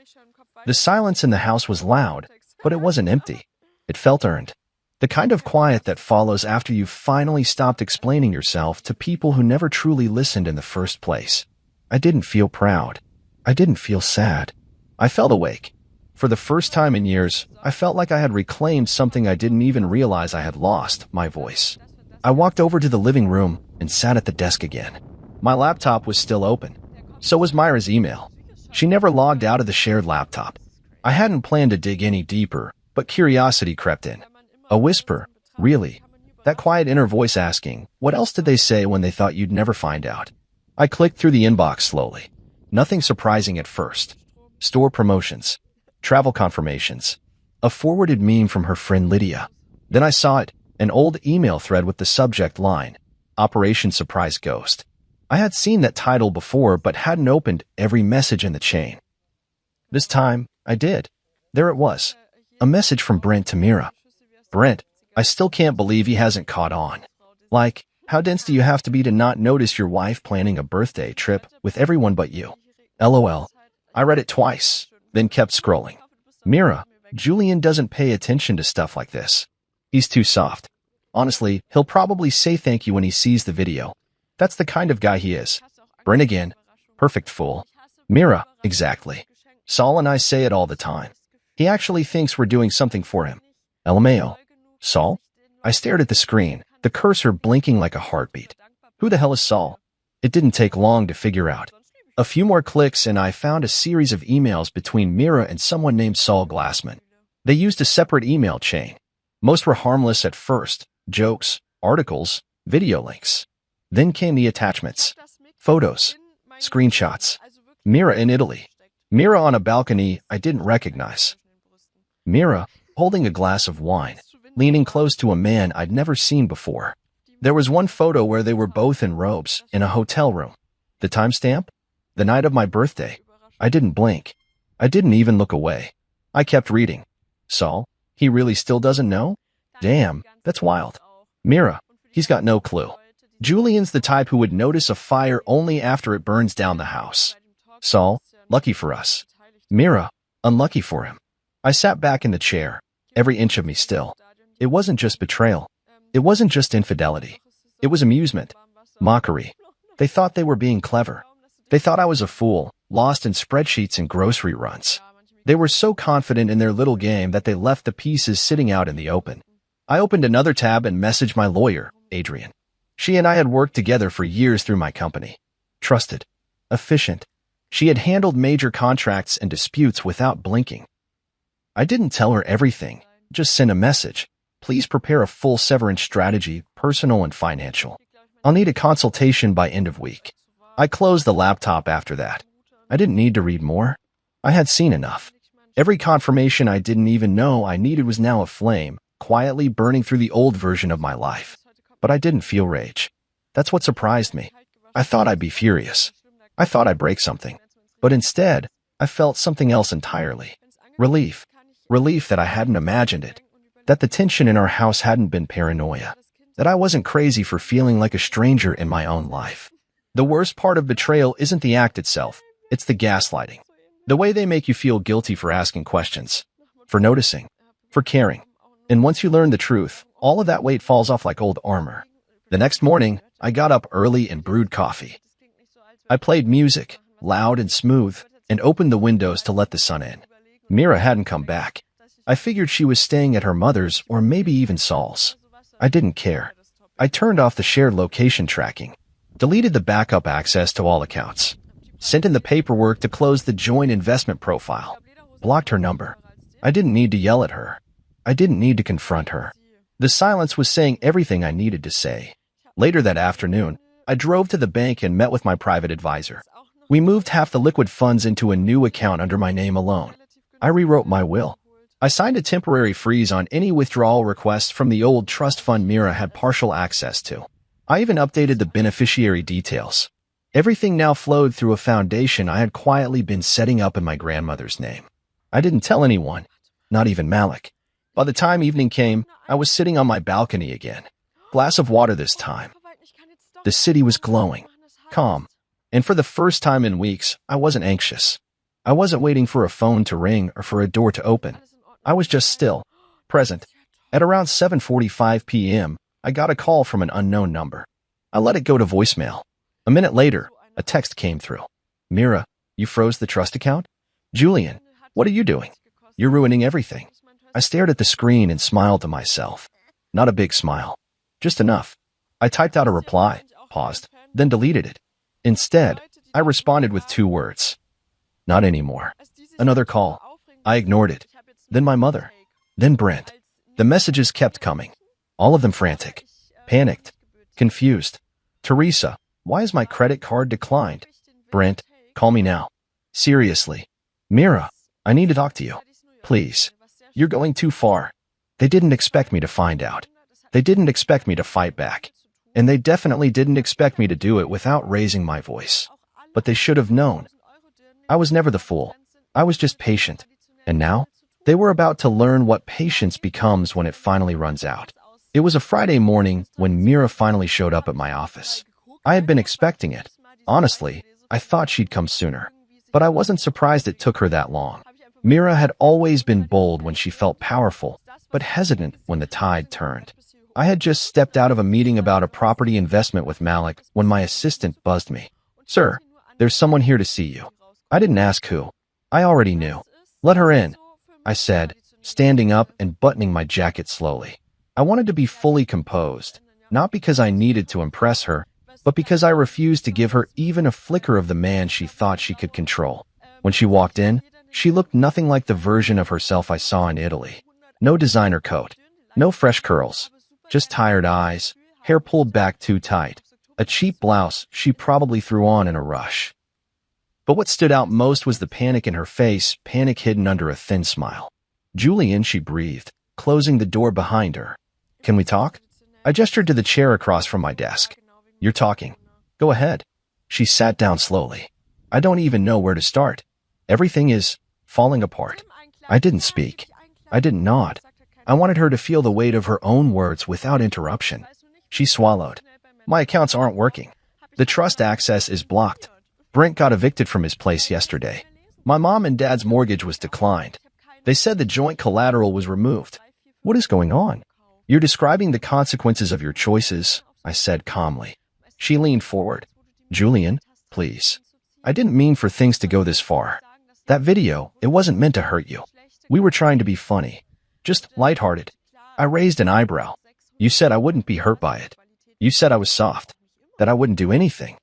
The silence in the house was loud, but it wasn't empty. It felt earned. The kind of quiet that follows after you've finally stopped explaining yourself to people who never truly listened in the first place. I didn't feel proud. I didn't feel sad. I felt awake. For the first time in years, I felt like I had reclaimed something I didn't even realize I had lost, my voice. I walked over to the living room and sat at the desk again. My laptop was still open. So was Myra's email. She never logged out of the shared laptop. I hadn't planned to dig any deeper, but curiosity crept in. A whisper, really? That quiet inner voice asking, what else did they say when they thought you'd never find out? I clicked through the inbox slowly. Nothing surprising at first. Store promotions. Travel confirmations. A forwarded meme from her friend Lydia. Then I saw it, an old email thread with the subject line, Operation Surprise Ghost. I had seen that title before but hadn't opened every message in the chain. This time, I did. There it was. A message from Brent to Mira. Brent, I still can't believe he hasn't caught on. Like, how dense do you have to be to not notice your wife planning a birthday trip with everyone but you? LOL. I read it twice, then kept scrolling. Mira, Julian doesn't pay attention to stuff like this. He's too soft. Honestly, he'll probably say thank you when he sees the video. That's the kind of guy he is. Brent again. Perfect fool. Mira, exactly. Saul and I say it all the time. He actually thinks we're doing something for him. LMAO. Saul? I stared at the screen, the cursor blinking like a heartbeat. Who the hell is Saul? It didn't take long to figure out. A few more clicks and I found a series of emails between Mira and someone named Saul Glassman. They used a separate email chain. Most were harmless at first. Jokes, articles, video links. Then came the attachments. Photos. Screenshots. Mira in Italy. Mira on a balcony I didn't recognize. Mira, holding a glass of wine, leaning close to a man I'd never seen before. There was one photo where they were both in robes, in a hotel room. The timestamp? The night of my birthday. I didn't blink. I didn't even look away. I kept reading. Saul? He really still doesn't know? Damn, that's wild. Mira, he's got no clue. Julian's the type who would notice a fire only after it burns down the house. Saul, lucky for us. Mira, unlucky for him. I sat back in the chair, every inch of me still. It wasn't just betrayal. It wasn't just infidelity. It was amusement. Mockery. They thought they were being clever. They thought I was a fool, lost in spreadsheets and grocery runs. They were so confident in their little game that they left the pieces sitting out in the open. I opened another tab and messaged my lawyer, Adrian. She and I had worked together for years through my company. Trusted. Efficient. She had handled major contracts and disputes without blinking. I didn't tell her everything, just sent a message. Please prepare a full severance strategy, personal and financial. I'll need a consultation by end of week. I closed the laptop after that. I didn't need to read more. I had seen enough. Every confirmation I didn't even know I needed was now aflame, quietly burning through the old version of my life. But I didn't feel rage. That's what surprised me. I thought I'd be furious. I thought I'd break something. But instead, I felt something else entirely. Relief. Relief that I hadn't imagined it. That the tension in our house hadn't been paranoia. That I wasn't crazy for feeling like a stranger in my own life. The worst part of betrayal isn't the act itself. It's the gaslighting. The way they make you feel guilty for asking questions. For noticing. For caring. And once you learn the truth, all of that weight falls off like old armor. The next morning, I got up early and brewed coffee. I played music, loud and smooth, and opened the windows to let the sun in. Mira hadn't come back. I figured she was staying at her mother's or maybe even Saul's. I didn't care. I turned off the shared location tracking, deleted the backup access to all accounts, sent in the paperwork to close the joint investment profile, blocked her number. I didn't need to yell at her. I didn't need to confront her. The silence was saying everything I needed to say. Later that afternoon, I drove to the bank and met with my private advisor. We moved half the liquid funds into a new account under my name alone. I rewrote my will. I signed a temporary freeze on any withdrawal requests from the old trust fund Mira had partial access to. I even updated the beneficiary details. Everything now flowed through a foundation I had quietly been setting up in my grandmother's name. I didn't tell anyone, not even Malik. By the time evening came, I was sitting on my balcony again. Glass of water this time. The city was glowing, calm, and for the first time in weeks, I wasn't anxious. I wasn't waiting for a phone to ring or for a door to open. I was just still, present. At around 7:45 p.m., I got a call from an unknown number. I let it go to voicemail. A minute later, a text came through. Mira, you froze the trust account? Julian, what are you doing? You're ruining everything. I stared at the screen and smiled to myself. Not a big smile. Just enough. I typed out a reply, paused, then deleted it. Instead, I responded with 2 words. Not anymore. Another call. I ignored it. Then my mother. Then Brent. The messages kept coming. All of them frantic. Panicked. Confused. Teresa, why is my credit card declined? Brent, call me now. Seriously. Mira, I need to talk to you. Please. You're going too far. They didn't expect me to find out. They didn't expect me to fight back. And they definitely didn't expect me to do it without raising my voice. But they should have known. I was never the fool. I was just patient. And now, they were about to learn what patience becomes when it finally runs out. It was a Friday morning when Mira finally showed up at my office. I had been expecting it. Honestly, I thought she'd come sooner. But I wasn't surprised it took her that long. Mira had always been bold when she felt powerful, but hesitant when the tide turned. I had just stepped out of a meeting about a property investment with Malik when my assistant buzzed me. Sir, there's someone here to see you. I didn't ask who. I already knew. Let her in, I said, standing up and buttoning my jacket slowly. I wanted to be fully composed, not because I needed to impress her, but because I refused to give her even a flicker of the man she thought she could control. When she walked in, she looked nothing like the version of herself I saw in Italy. No designer coat, no fresh curls, just tired eyes, hair pulled back too tight, a cheap blouse she probably threw on in a rush. But what stood out most was the panic in her face, panic hidden under a thin smile. Julian, she breathed, closing the door behind her. Can we talk? I gestured to the chair across from my desk. You're talking. Go ahead. She sat down slowly. I don't even know where to start. Everything is falling apart. I didn't speak. I didn't nod. I wanted her to feel the weight of her own words without interruption. She swallowed. My accounts aren't working. The trust access is blocked. Brent got evicted from his place yesterday. My mom and dad's mortgage was declined. They said the joint collateral was removed. What is going on? You're describing the consequences of your choices, I said calmly. She leaned forward. Julian, please. I didn't mean for things to go this far. That video, it wasn't meant to hurt you. We were trying to be funny. Just lighthearted. I raised an eyebrow. You said I wouldn't be hurt by it. You said I was soft. That I wouldn't do anything.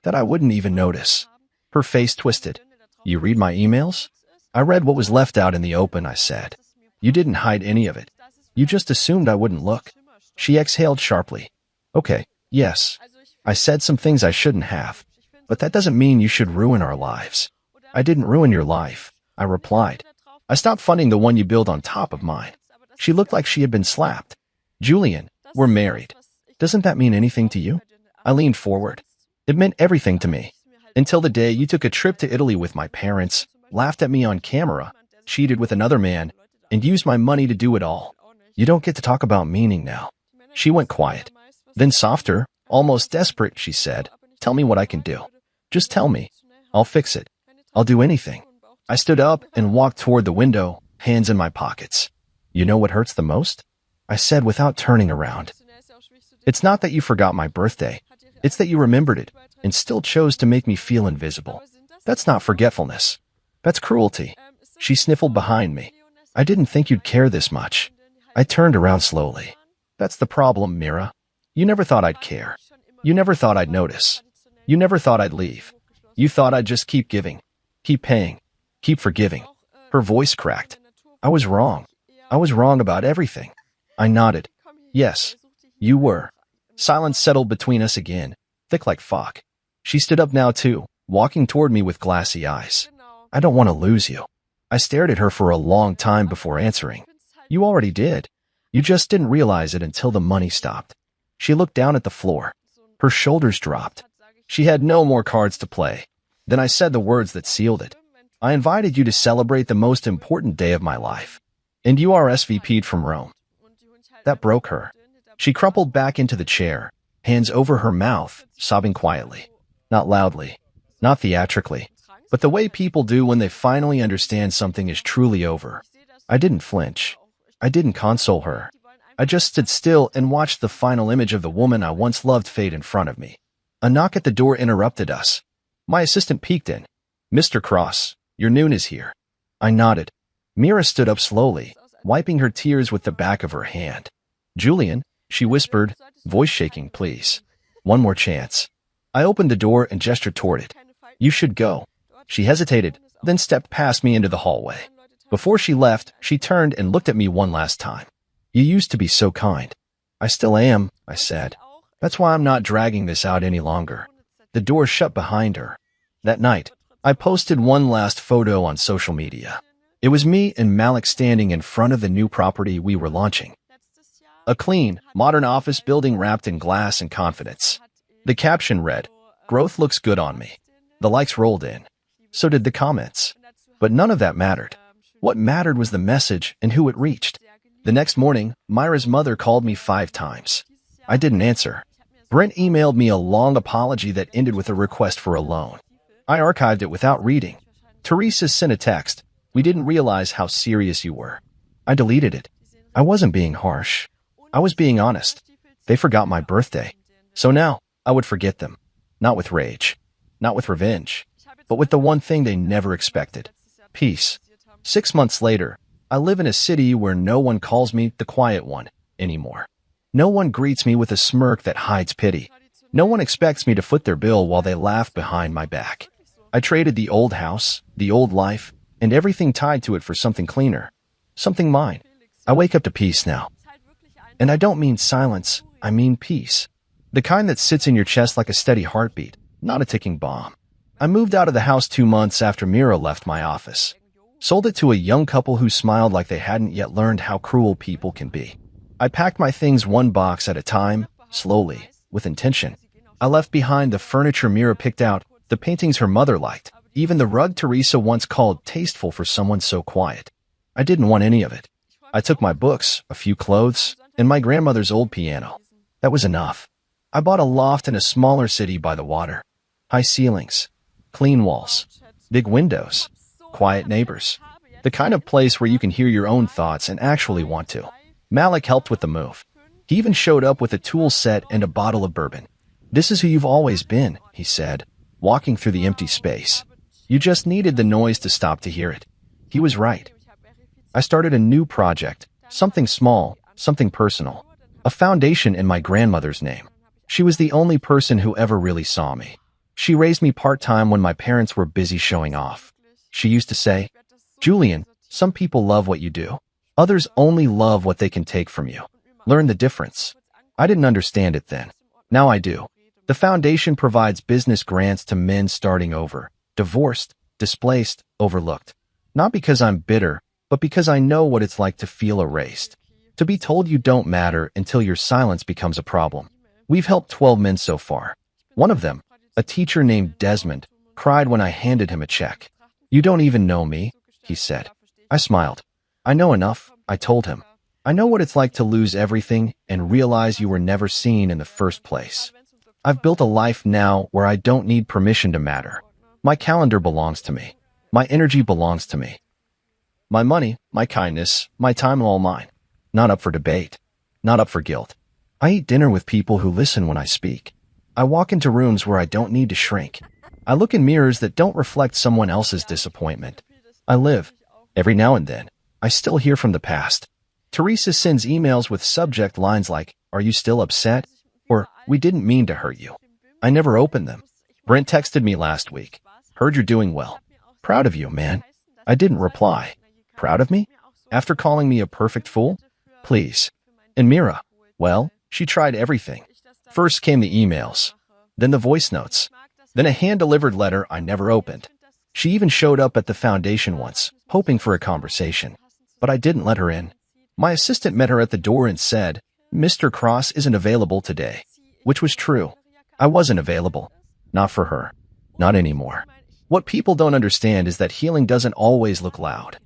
That I wouldn't even notice. Her face twisted. You read my emails? I read what was left out in the open, I said. You didn't hide any of it. You just assumed I wouldn't look. She exhaled sharply. Okay, yes. I said some things I shouldn't have. But that doesn't mean you should ruin our lives. I didn't ruin your life, I replied. I stopped funding the one you build on top of mine. She looked like she had been slapped. Julian, we're married. Doesn't that mean anything to you? I leaned forward. It meant everything to me. Until the day you took a trip to Italy with my parents, laughed at me on camera, cheated with another man, and used my money to do it all. You don't get to talk about meaning now. She went quiet. Then softer, almost desperate, she said, Tell me what I can do. Just tell me. I'll fix it. I'll do anything. I stood up and walked toward the window, hands in my pockets. You know what hurts the most? I said without turning around. It's not that you forgot my birthday. It's that you remembered it and still chose to make me feel invisible. That's not forgetfulness. That's cruelty. She sniffled behind me. I didn't think you'd care this much. I turned around slowly. That's the problem, Mira. You never thought I'd care. You never thought I'd notice. You never thought I'd leave. You thought I'd just keep giving, keep paying, keep forgiving. Her voice cracked. I was wrong. I was wrong about everything. I nodded. Yes, you were. Silence settled between us again, thick like fog. She stood up now too, walking toward me with glassy eyes. I don't want to lose you. I stared at her for a long time before answering. You already did. You just didn't realize it until the money stopped. She looked down at the floor. Her shoulders dropped. She had no more cards to play. Then I said the words that sealed it. I invited you to celebrate the most important day of my life. And you RSVP'd from Rome. That broke her. She crumpled back into the chair, hands over her mouth, sobbing quietly. Not loudly. Not theatrically. but the way people do when they finally understand something is truly over. I didn't flinch. I didn't console her. I just stood still and watched the final image of the woman I once loved fade in front of me. A knock at the door interrupted us. My assistant peeked in. "Mr. Cross, your noon is here." I nodded. Mira stood up slowly, wiping her tears with the back of her hand. "Julian," she whispered, voice shaking, "please. One more chance." I opened the door and gestured toward it. "You should go." She hesitated, then stepped past me into the hallway. Before she left, she turned and looked at me one last time. "You used to be so kind." "I still am," I said. "That's why I'm not dragging this out any longer." The door shut behind her. That night, I posted one last photo on social media. It was me and Malik standing in front of the new property we were launching. A clean, modern office building wrapped in glass and confidence. The caption read, "Growth looks good on me." The likes rolled in. So did the comments. But none of that mattered. What mattered was the message and who it reached. The next morning, Myra's mother called me 5 times. I didn't answer. Brent emailed me a long apology that ended with a request for a loan. I archived it without reading. Teresa sent a text. "We didn't realize how serious you were." I deleted it. I wasn't being harsh. I was being honest. They forgot my birthday. So now, I would forget them. Not with rage. Not with revenge. But with the one thing they never expected. Peace. 6 months later, I live in a city where no one calls me the quiet one anymore. No one greets me with a smirk that hides pity. No one expects me to foot their bill while they laugh behind my back. I traded the old house, the old life, and everything tied to it for something cleaner. Something mine. I wake up to peace now. And I don't mean silence, I mean peace. The kind that sits in your chest like a steady heartbeat, not a ticking bomb. I moved out of the house 2 months after Mira left my office. Sold it to a young couple who smiled like they hadn't yet learned how cruel people can be. I packed my things one box at a time, slowly, with intention. I left behind the furniture Mira picked out, the paintings her mother liked, even the rug Teresa once called tasteful for someone so quiet. I didn't want any of it. I took my books, a few clothes, and my grandmother's old piano. That was enough. I bought a loft in a smaller city by the water. High ceilings, clean walls, big windows, quiet neighbors. The kind of place where you can hear your own thoughts and actually want to. Malik helped with the move. He even showed up with a tool set and a bottle of bourbon. "This is who you've always been," he said, walking through the empty space. "You just needed the noise to stop to hear it." He was right. I started a new project, something small, something personal. A foundation in my grandmother's name. She was the only person who ever really saw me. She raised me part-time when my parents were busy showing off. She used to say, "Julian, some people love what you do. Others only love what they can take from you. Learn the difference." I didn't understand it then. Now I do. The foundation provides business grants to men starting over, divorced, displaced, overlooked. Not because I'm bitter, but because I know what it's like to feel erased. To be told you don't matter until your silence becomes a problem. We've helped 12 men so far. One of them, a teacher named Desmond, cried when I handed him a check. "You don't even know me," he said. I smiled. "I know enough," I told him. "I know what it's like to lose everything and realize you were never seen in the first place. I've built a life now where I don't need permission to matter. My calendar belongs to me. My energy belongs to me. My money, my kindness, my time all mine. Not up for debate. Not up for guilt. I eat dinner with people who listen when I speak. I walk into rooms where I don't need to shrink. I look in mirrors that don't reflect someone else's disappointment. I live. Every now and then, I still hear from the past. Teresa sends emails with subject lines like, "Are you still upset?" Or, "We didn't mean to hurt you." I never open them. Brent texted me last week. "Heard you're doing well. Proud of you, man." I didn't reply. Proud of me? After calling me a perfect fool? Please. And Mira? Well, she tried everything. First came the emails. Then the voice notes. Then a hand-delivered letter I never opened. She even showed up at the foundation once, hoping for a conversation. But I didn't let her in. My assistant met her at the door and said, "Mr. Cross isn't available today." Which was true. I wasn't available. Not for her. Not anymore. What people don't understand is that healing doesn't always look loud.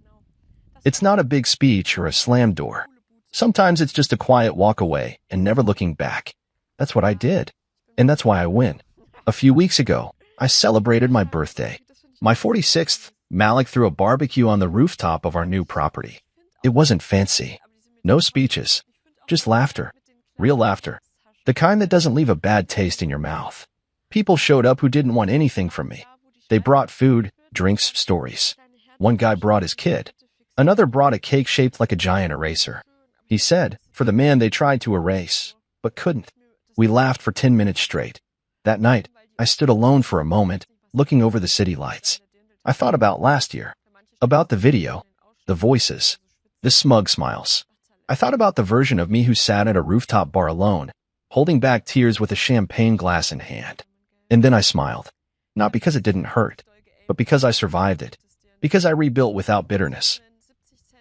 It's not a big speech or a slammed door. Sometimes it's just a quiet walk away and never looking back. That's what I did. And that's why I win. A few weeks ago, I celebrated my birthday. My 46th, Malik threw a barbecue on the rooftop of our new property. It wasn't fancy. No speeches. Just laughter. Real laughter. The kind that doesn't leave a bad taste in your mouth. People showed up who didn't want anything from me. They brought food, drinks, stories. One guy brought his kid. Another brought a cake shaped like a giant eraser. He said, for the man they tried to erase, but couldn't. We laughed for 10 minutes straight. That night, I stood alone for a moment, looking over the city lights. I thought about last year. About the video. The voices. The smug smiles. I thought about the version of me who sat at a rooftop bar alone, holding back tears with a champagne glass in hand. And then I smiled. Not because it didn't hurt, but because I survived it. Because I rebuilt without bitterness.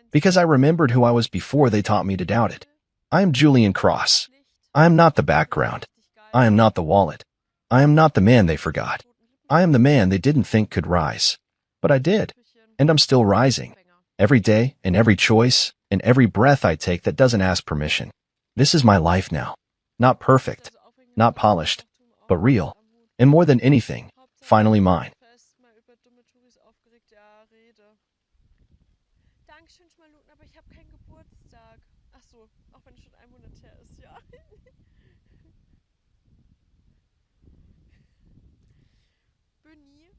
Because I remembered who I was before they taught me to doubt it. I am Julian Cross. I am not the background. I am not the wallet. I am not the man they forgot. I am the man they didn't think could rise. But I did. And I'm still rising. Every day, and every choice, and every breath I take that doesn't ask permission. This is my life now. Not perfect. Not polished. But real. And more than anything, finally mine. Dankeschön, Schmaluten, aber ich habe keinen Geburtstag. Ach so, auch wenn es schon 1 Monat her ist, ja. Bunny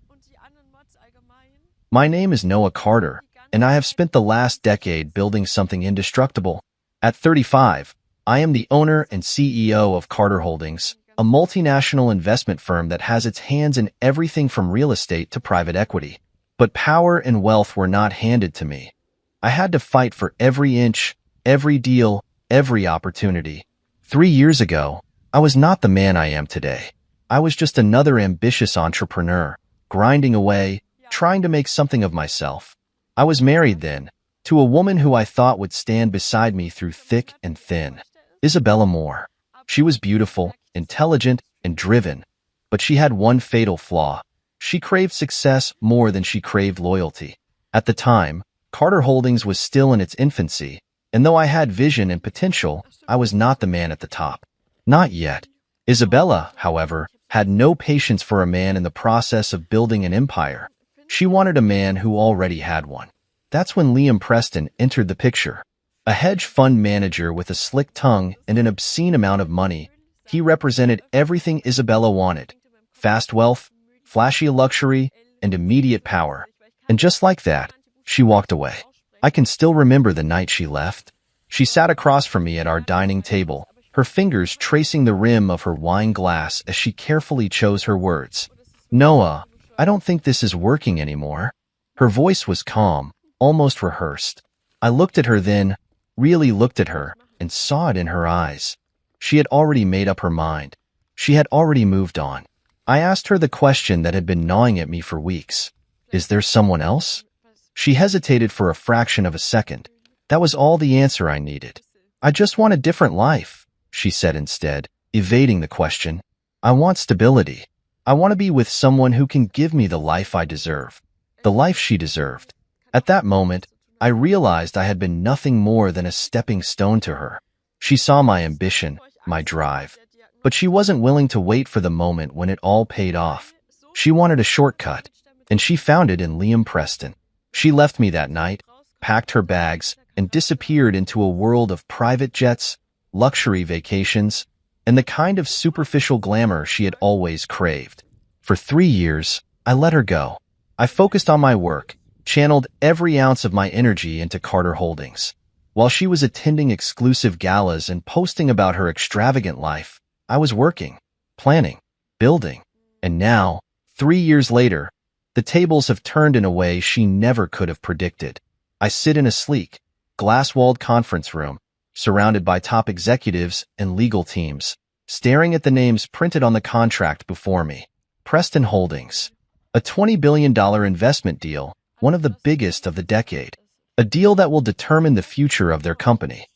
und die anderen Mods allgemein. My name is Noah Carter, and I have spent the last decade building something indestructible. At 35, I am the owner and CEO of Carter Holdings, a multinational investment firm that has its hands in everything from real estate to private equity. But power and wealth were not handed to me. I had to fight for every inch, every deal, every opportunity. 3 years ago, I was not the man I am today. I was just another ambitious entrepreneur, grinding away, trying to make something of myself. I was married then, to a woman who I thought would stand beside me through thick and thin. Isabella Moore. She was beautiful, intelligent, and driven, but she had one fatal flaw. She craved success more than she craved loyalty. At the time, Carter Holdings was still in its infancy, and though I had vision and potential, I was not the man at the top. Not yet. Isabella, however, had no patience for a man in the process of building an empire. She wanted a man who already had one. That's when Liam Preston entered the picture. A hedge fund manager with a slick tongue and an obscene amount of money, he represented everything Isabella wanted. Fast wealth, flashy luxury, and immediate power. And just like that, she walked away. I can still remember the night she left. She sat across from me at our dining table, her fingers tracing the rim of her wine glass as she carefully chose her words. Noah, I don't think this is working anymore. Her voice was calm, almost rehearsed. I looked at her then, really looked at her, and saw it in her eyes. She had already made up her mind. She had already moved on. I asked her the question that had been gnawing at me for weeks. Is there someone else? She hesitated for a fraction of a second. That was all the answer I needed. I just want a different life, she said instead, evading the question. I want stability. I want to be with someone who can give me the life I deserve. The life she deserved. At that moment, I realized I had been nothing more than a stepping stone to her. She saw my ambition, my drive. But she wasn't willing to wait for the moment when it all paid off. She wanted a shortcut, and she found it in Liam Preston. She left me that night, packed her bags, and disappeared into a world of private jets, luxury vacations, and the kind of superficial glamour she had always craved. For 3 years, I let her go. I focused on my work, channeled every ounce of my energy into Carter Holdings. While she was attending exclusive galas and posting about her extravagant life, I was working, planning, building, and now, 3 years later, the tables have turned in a way she never could have predicted. I sit in a sleek, glass-walled conference room, surrounded by top executives and legal teams, staring at the names printed on the contract before me. Preston Holdings. A $20 billion investment deal, one of the biggest of the decade. A deal that will determine the future of their company.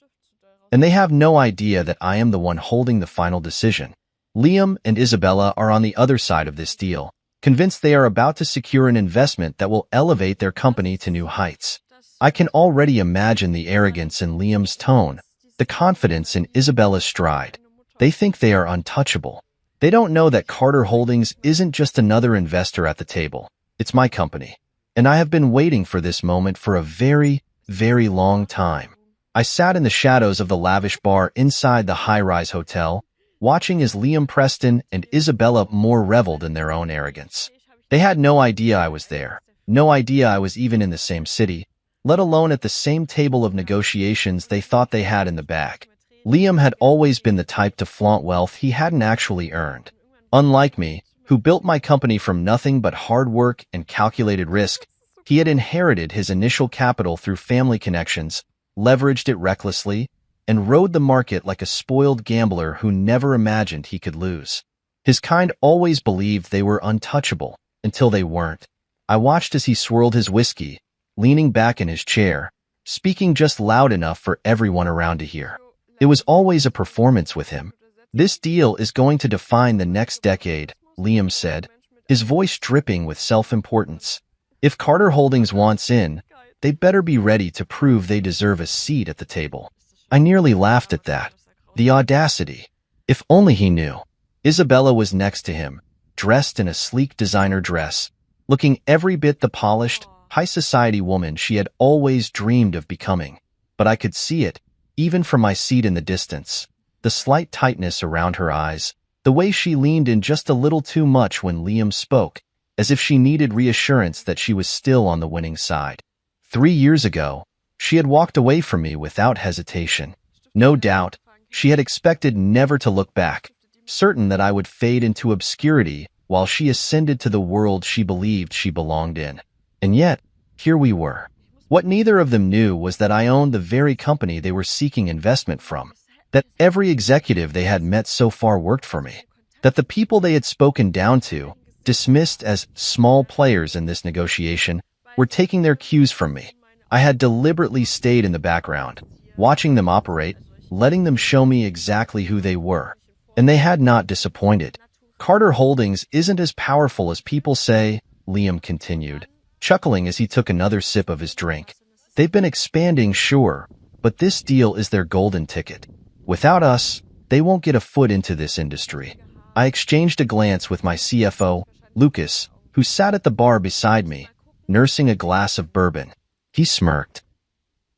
And they have no idea that I am the one holding the final decision. Liam and Isabella are on the other side of this deal, convinced they are about to secure an investment that will elevate their company to new heights. I can already imagine the arrogance in Liam's tone, the confidence in Isabella's stride. They think they are untouchable. They don't know that Carter Holdings isn't just another investor at the table. It's my company. And I have been waiting for this moment for a very, very long time. I sat in the shadows of the lavish bar inside the high-rise hotel, watching as Liam Preston and Isabella Moore reveled in their own arrogance. They had no idea I was there, no idea I was even in the same city, let alone at the same table of negotiations they thought they had in the bag. Liam had always been the type to flaunt wealth he hadn't actually earned. Unlike me, who built my company from nothing but hard work and calculated risk, he had inherited his initial capital through family connections, leveraged it recklessly, and rode the market like a spoiled gambler who never imagined he could lose. His kind always believed they were untouchable, until they weren't. I watched as he swirled his whiskey, leaning back in his chair, speaking just loud enough for everyone around to hear. It was always a performance with him. "This deal is going to define the next decade," Liam said, his voice dripping with self-importance. "If Carter Holdings wants in, they better be ready to prove they deserve a seat at the table." I nearly laughed at that. The audacity. If only he knew. Isabella was next to him, dressed in a sleek designer dress, looking every bit the polished, high-society woman she had always dreamed of becoming. But I could see it, even from my seat in the distance. The slight tightness around her eyes, the way she leaned in just a little too much when Liam spoke, as if she needed reassurance that she was still on the winning side. 3 years ago, she had walked away from me without hesitation. No doubt, she had expected never to look back, certain that I would fade into obscurity while she ascended to the world she believed she belonged in. And yet, here we were. What neither of them knew was that I owned the very company they were seeking investment from, that every executive they had met so far worked for me, that the people they had spoken down to, dismissed as small players in this negotiation, were taking their cues from me. I had deliberately stayed in the background, watching them operate, letting them show me exactly who they were. And they had not disappointed. "Carter Holdings isn't as powerful as people say," Liam continued, chuckling as he took another sip of his drink. "They've been expanding, sure, but this deal is their golden ticket. Without us, they won't get a foot into this industry." I exchanged a glance with my CFO, Lucas, who sat at the bar beside me, nursing a glass of bourbon. He smirked.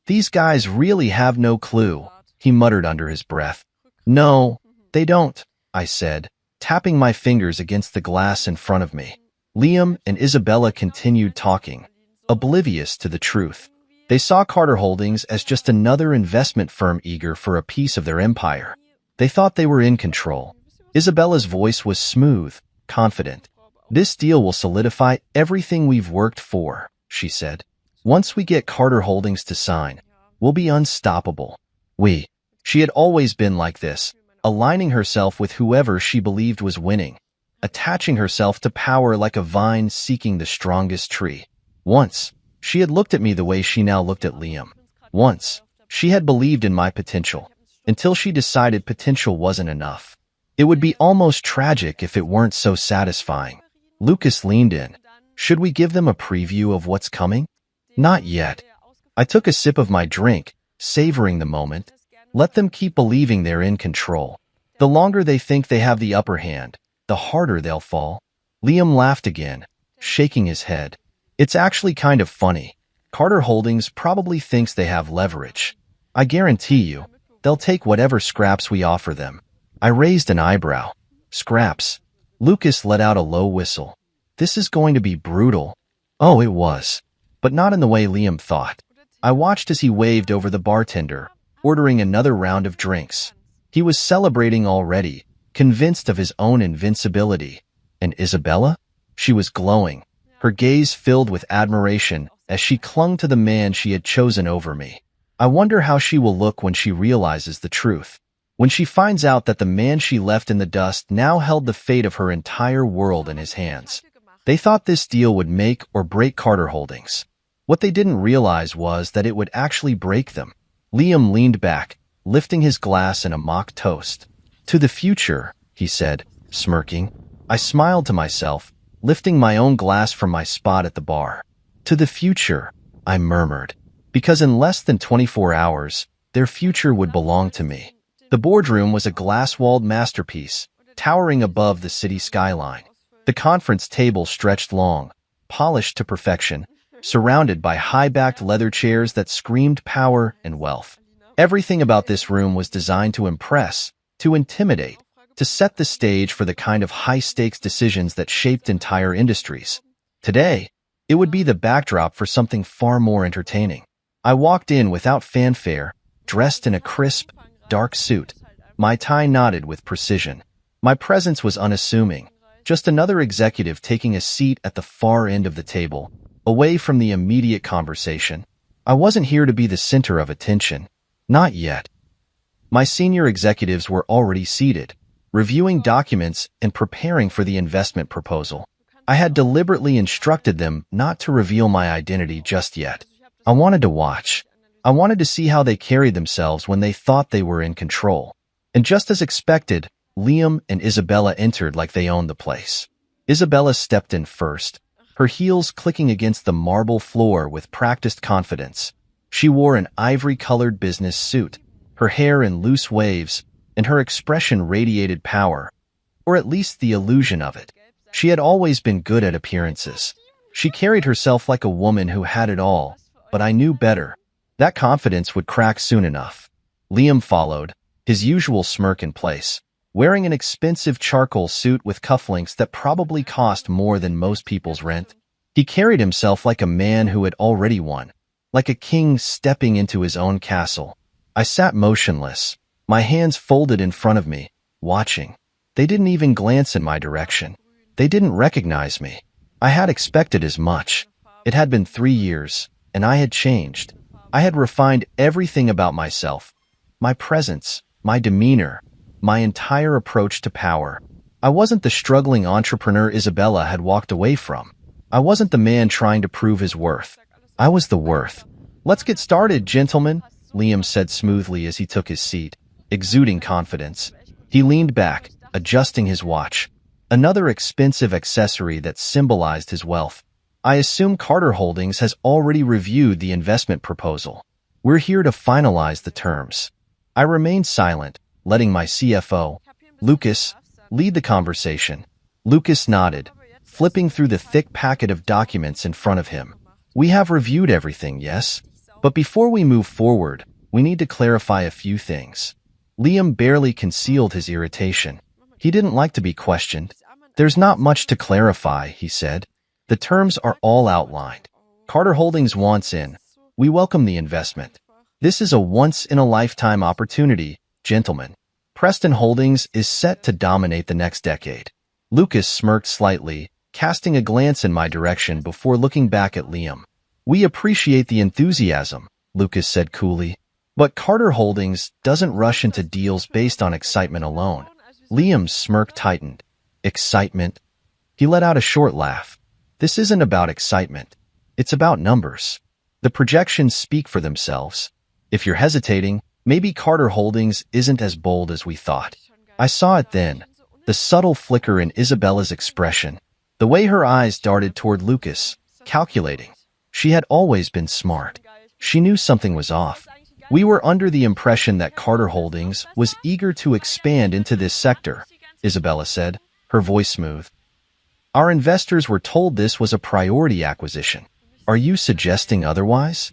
"These guys really have no clue," he muttered under his breath. "No, they don't," I said, tapping my fingers against the glass in front of me. Liam and Isabella continued talking, oblivious to the truth. They saw Carter Holdings as just another investment firm eager for a piece of their empire. They thought they were in control. Isabella's voice was smooth, confident. "This deal will solidify everything we've worked for," she said. "Once we get Carter Holdings to sign, we'll be unstoppable." She had always been like this, aligning herself with whoever she believed was winning, attaching herself to power like a vine seeking the strongest tree. Once, she had looked at me the way she now looked at Liam. Once, she had believed in my potential, until she decided potential wasn't enough. It would be almost tragic if it weren't so satisfying. Lucas leaned in. "Should we give them a preview of what's coming?" "Not yet." I took a sip of my drink, savoring the moment. Let them keep believing they're in control. The longer they think they have the upper hand, the harder they'll fall. Liam laughed again, shaking his head. "It's actually kind of funny. Carter Holdings probably thinks they have leverage. I guarantee you, they'll take whatever scraps we offer them." I raised an eyebrow. "Scraps?" Lucas let out a low whistle. "This is going to be brutal." Oh, it was. But not in the way Liam thought. I watched as he waved over the bartender, ordering another round of drinks. He was celebrating already, convinced of his own invincibility. And Isabella? She was glowing, her gaze filled with admiration as she clung to the man she had chosen over me. I wonder how she will look when she realizes the truth. When she finds out that the man she left in the dust now held the fate of her entire world in his hands. They thought this deal would make or break Carter Holdings. What they didn't realize was that it would actually break them. Liam leaned back, lifting his glass in a mock toast. "To the future," he said, smirking. I smiled to myself, lifting my own glass from my spot at the bar. "To the future," I murmured, because in less than 24 hours, their future would belong to me. The boardroom was a glass-walled masterpiece, towering above the city skyline. The conference table stretched long, polished to perfection, surrounded by high-backed leather chairs that screamed power and wealth. Everything about this room was designed to impress, to intimidate, to set the stage for the kind of high-stakes decisions that shaped entire industries. Today, it would be the backdrop for something far more entertaining. I walked in without fanfare, dressed in a crisp, dark suit. My tie knotted with precision. My presence was unassuming, just another executive taking a seat at the far end of the table, away from the immediate conversation. I wasn't here to be the center of attention. Not yet. My senior executives were already seated, reviewing documents and preparing for the investment proposal. I had deliberately instructed them not to reveal my identity just yet. I wanted to watch. I wanted to see how they carried themselves when they thought they were in control. And just as expected, Liam and Isabella entered like they owned the place. Isabella stepped in first, her heels clicking against the marble floor with practiced confidence. She wore an ivory-colored business suit, her hair in loose waves, and her expression radiated power, or at least the illusion of it. She had always been good at appearances. She carried herself like a woman who had it all, but I knew better. That confidence would crack soon enough. Liam followed, his usual smirk in place, wearing an expensive charcoal suit with cufflinks that probably cost more than most people's rent. He carried himself like a man who had already won, like a king stepping into his own castle. I sat motionless, my hands folded in front of me, watching. They didn't even glance in my direction. They didn't recognize me. I had expected as much. It had been 3 years, and I had changed. I had refined everything about myself, my presence, my demeanor, my entire approach to power. I wasn't the struggling entrepreneur Isabella had walked away from. I wasn't the man trying to prove his worth. I was the worth. "Let's get started, gentlemen," Liam said smoothly as he took his seat, exuding confidence. He leaned back, adjusting his watch, another expensive accessory that symbolized his wealth. "I assume Carter Holdings has already reviewed the investment proposal. We're here to finalize the terms." I remained silent, letting my CFO, Lucas, lead the conversation. Lucas nodded, flipping through the thick packet of documents in front of him. "We have reviewed everything, yes? But before we move forward, we need to clarify a few things." Liam barely concealed his irritation. He didn't like to be questioned. "There's not much to clarify," he said. "The terms are all outlined. Carter Holdings wants in. We welcome the investment. This is a once-in-a-lifetime opportunity, gentlemen. Preston Holdings is set to dominate the next decade." Lucas smirked slightly, casting a glance in my direction before looking back at Liam. "We appreciate the enthusiasm," Lucas said coolly. "But Carter Holdings doesn't rush into deals based on excitement alone." Liam's smirk tightened. "Excitement?" He let out a short laugh. "This isn't about excitement. It's about numbers. The projections speak for themselves. If you're hesitating, maybe Carter Holdings isn't as bold as we thought." I saw it then, the subtle flicker in Isabella's expression, the way her eyes darted toward Lucas, calculating. She had always been smart. She knew something was off. "We were under the impression that Carter Holdings was eager to expand into this sector," Isabella said, her voice smooth. "Our investors were told this was a priority acquisition. Are you suggesting otherwise?"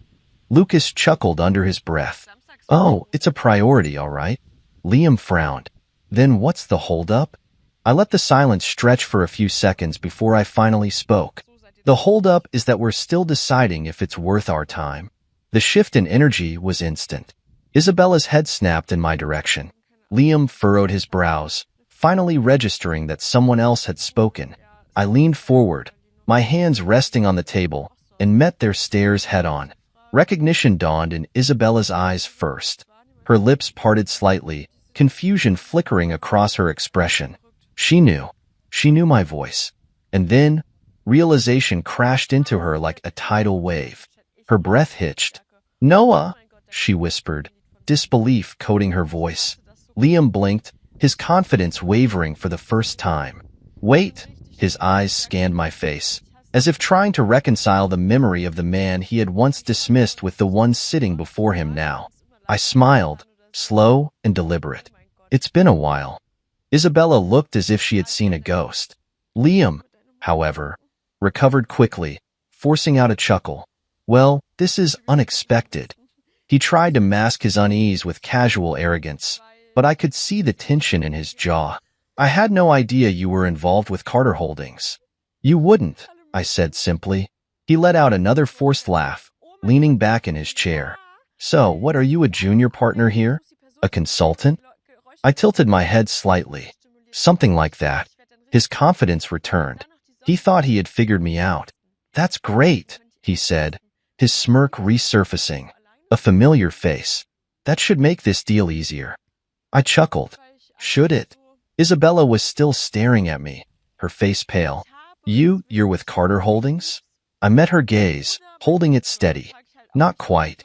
Lucas chuckled under his breath. "Oh, it's a priority, all right." Liam frowned. "Then what's the holdup?" I let the silence stretch for a few seconds before I finally spoke. "The holdup is that we're still deciding if it's worth our time." The shift in energy was instant. Isabella's head snapped in my direction. Liam furrowed his brows, finally registering that someone else had spoken. I leaned forward, my hands resting on the table, and met their stares head-on. Recognition dawned in Isabella's eyes first. Her lips parted slightly, confusion flickering across her expression. She knew. She knew my voice. And then, realization crashed into her like a tidal wave. Her breath hitched. "Noah," she whispered, disbelief coating her voice. Liam blinked, his confidence wavering for the first time. "Wait," his eyes scanned my face, as if trying to reconcile the memory of the man he had once dismissed with the one sitting before him now. I smiled, slow and deliberate. "It's been a while." Isabella looked as if she had seen a ghost. Liam, however, recovered quickly, forcing out a chuckle. Well, this is unexpected. He tried to mask his unease with casual arrogance, but I could see the tension in his jaw. I had no idea you were involved with Carter Holdings. You wouldn't, I said simply. He let out another forced laugh, leaning back in his chair. So, what are you, a junior partner here? A consultant? I tilted my head slightly. Something like that. His confidence returned. He thought he had figured me out. That's great, he said, his smirk resurfacing. A familiar face. That should make this deal easier. I chuckled. Should it? Isabella was still staring at me, her face pale. You're with Carter Holdings? I met her gaze, holding it steady. Not quite.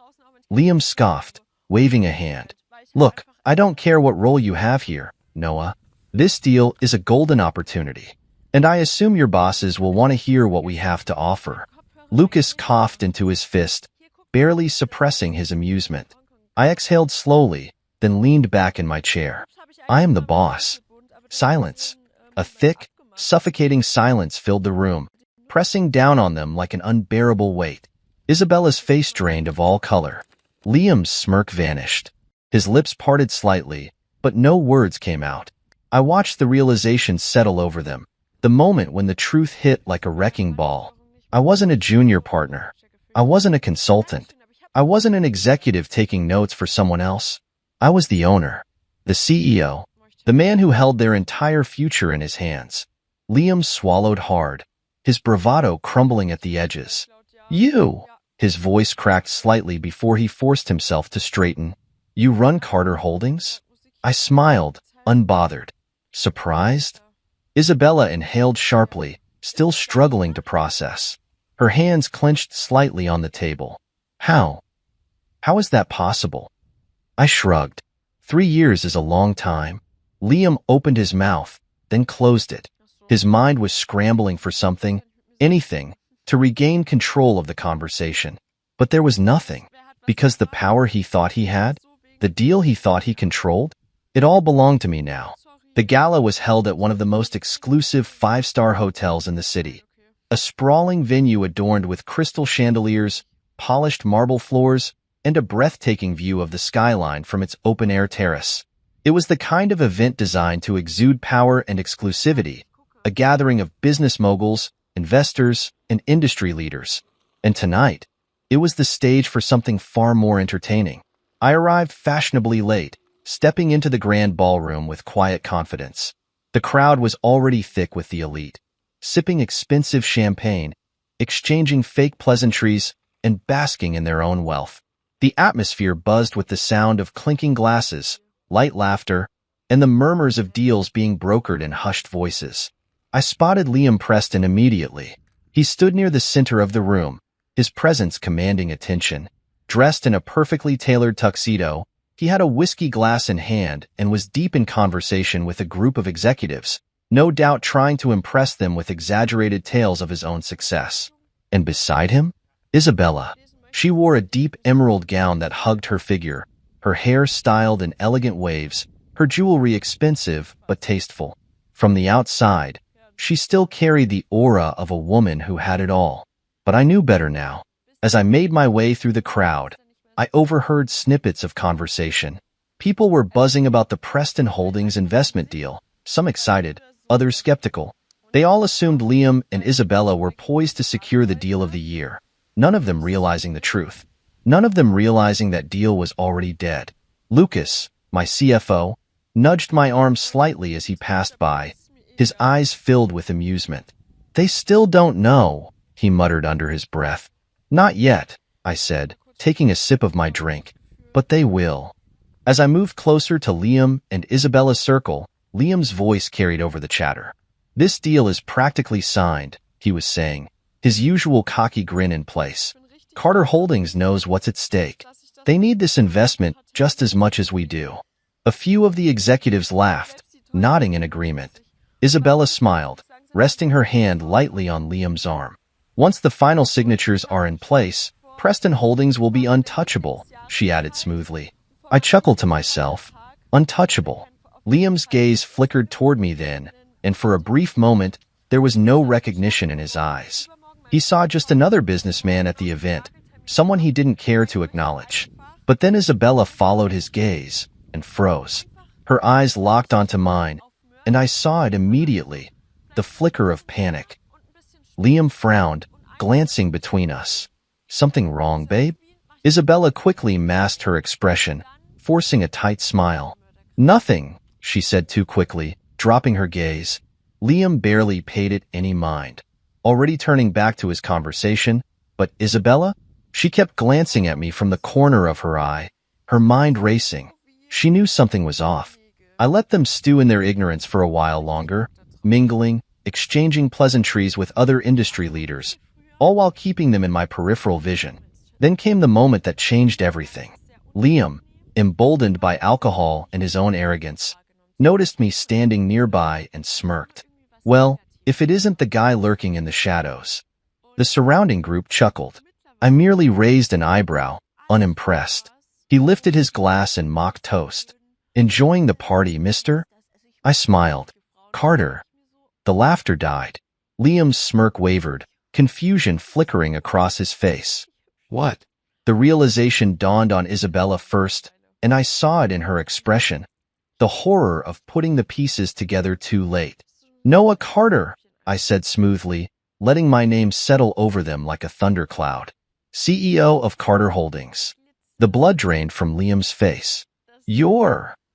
Liam scoffed, waving a hand. Look, I don't care what role you have here, Noah. This deal is a golden opportunity, and I assume your bosses will want to hear what we have to offer. Lucas coughed into his fist, barely suppressing his amusement. I exhaled slowly, then leaned back in my chair. I am the boss. Silence. A thick, suffocating silence filled the room, pressing down on them like an unbearable weight. Isabella's face drained of all color. Liam's smirk vanished. His lips parted slightly, but no words came out. I watched the realization settle over them, the moment when the truth hit like a wrecking ball. I wasn't a junior partner. I wasn't a consultant. I wasn't an executive taking notes for someone else. I was the owner, the CEO, the man who held their entire future in his hands. Liam swallowed hard, his bravado crumbling at the edges. You! His voice cracked slightly before he forced himself to straighten. You run Carter Holdings? I smiled, unbothered. Surprised? Isabella inhaled sharply, still struggling to process. Her hands clenched slightly on the table. How? How is that possible? I shrugged. 3 years is a long time. Liam opened his mouth, then closed it. His mind was scrambling for something, anything, to regain control of the conversation. But there was nothing, because the power he thought he had, the deal he thought he controlled, it all belonged to me now. The gala was held at one of the most exclusive 5-star hotels in the city, a sprawling venue adorned with crystal chandeliers, polished marble floors, and a breathtaking view of the skyline from its open-air terrace. It was the kind of event designed to exude power and exclusivity, a gathering of business moguls, investors, and industry leaders. And tonight, it was the stage for something far more entertaining. I arrived fashionably late, stepping into the grand ballroom with quiet confidence. The crowd was already thick with the elite, sipping expensive champagne, exchanging fake pleasantries, and basking in their own wealth. The atmosphere buzzed with the sound of clinking glasses, light laughter, and the murmurs of deals being brokered in hushed voices. I spotted Liam Preston immediately. He stood near the center of the room, his presence commanding attention. Dressed in a perfectly tailored tuxedo, he had a whiskey glass in hand and was deep in conversation with a group of executives, no doubt trying to impress them with exaggerated tales of his own success. And beside him, Isabella. She wore a deep emerald gown that hugged her figure, her hair styled in elegant waves, her jewelry expensive but tasteful. From the outside, she still carried the aura of a woman who had it all. But I knew better now. As I made my way through the crowd, I overheard snippets of conversation. People were buzzing about the Preston Holdings investment deal, some excited, others skeptical. They all assumed Liam and Isabella were poised to secure the deal of the year, none of them realizing the truth. None of them realizing that deal was already dead. Lucas, my CFO, nudged my arm slightly as he passed by, his eyes filled with amusement. They still don't know, he muttered under his breath. Not yet, I said, taking a sip of my drink. But they will. As I moved closer to Liam and Isabella's circle, Liam's voice carried over the chatter. This deal is practically signed, he was saying, his usual cocky grin in place. Carter Holdings knows what's at stake. They need this investment just as much as we do. A few of the executives laughed, nodding in agreement. Isabella smiled, resting her hand lightly on Liam's arm. Once the final signatures are in place, Preston Holdings will be untouchable, she added smoothly. I chuckled to myself. Untouchable. Liam's gaze flickered toward me then, and for a brief moment, There was no recognition in his eyes. He saw just another businessman at the event, someone he didn't care to acknowledge. But then Isabella followed his gaze and froze. Her eyes locked onto mine, and I saw it immediately, the flicker of panic. Liam frowned, glancing between us. Something wrong, babe? Isabella quickly masked her expression, forcing a tight smile. Nothing, she said too quickly, dropping her gaze. Liam barely paid it any mind, already turning back to his conversation. But Isabella? She kept glancing at me from the corner of her eye, her mind racing. She knew something was off. I let them stew in their ignorance for a while longer, mingling, exchanging pleasantries with other industry leaders, all while keeping them in my peripheral vision. Then came the moment that changed everything. Liam, emboldened by alcohol and his own arrogance, noticed me standing nearby and smirked. Well, if it isn't the guy lurking in the shadows. The surrounding group chuckled. I merely raised an eyebrow, unimpressed. He lifted his glass and mock toast. Enjoying the party, mister? I smiled. Carter. The laughter died. Liam's smirk wavered, confusion flickering across his face. What? The realization dawned on Isabella first, and I saw it in her expression. The horror of putting the pieces together too late. Noah Carter, I said smoothly, letting my name settle over them like a thundercloud. CEO of Carter Holdings. The blood drained from Liam's face.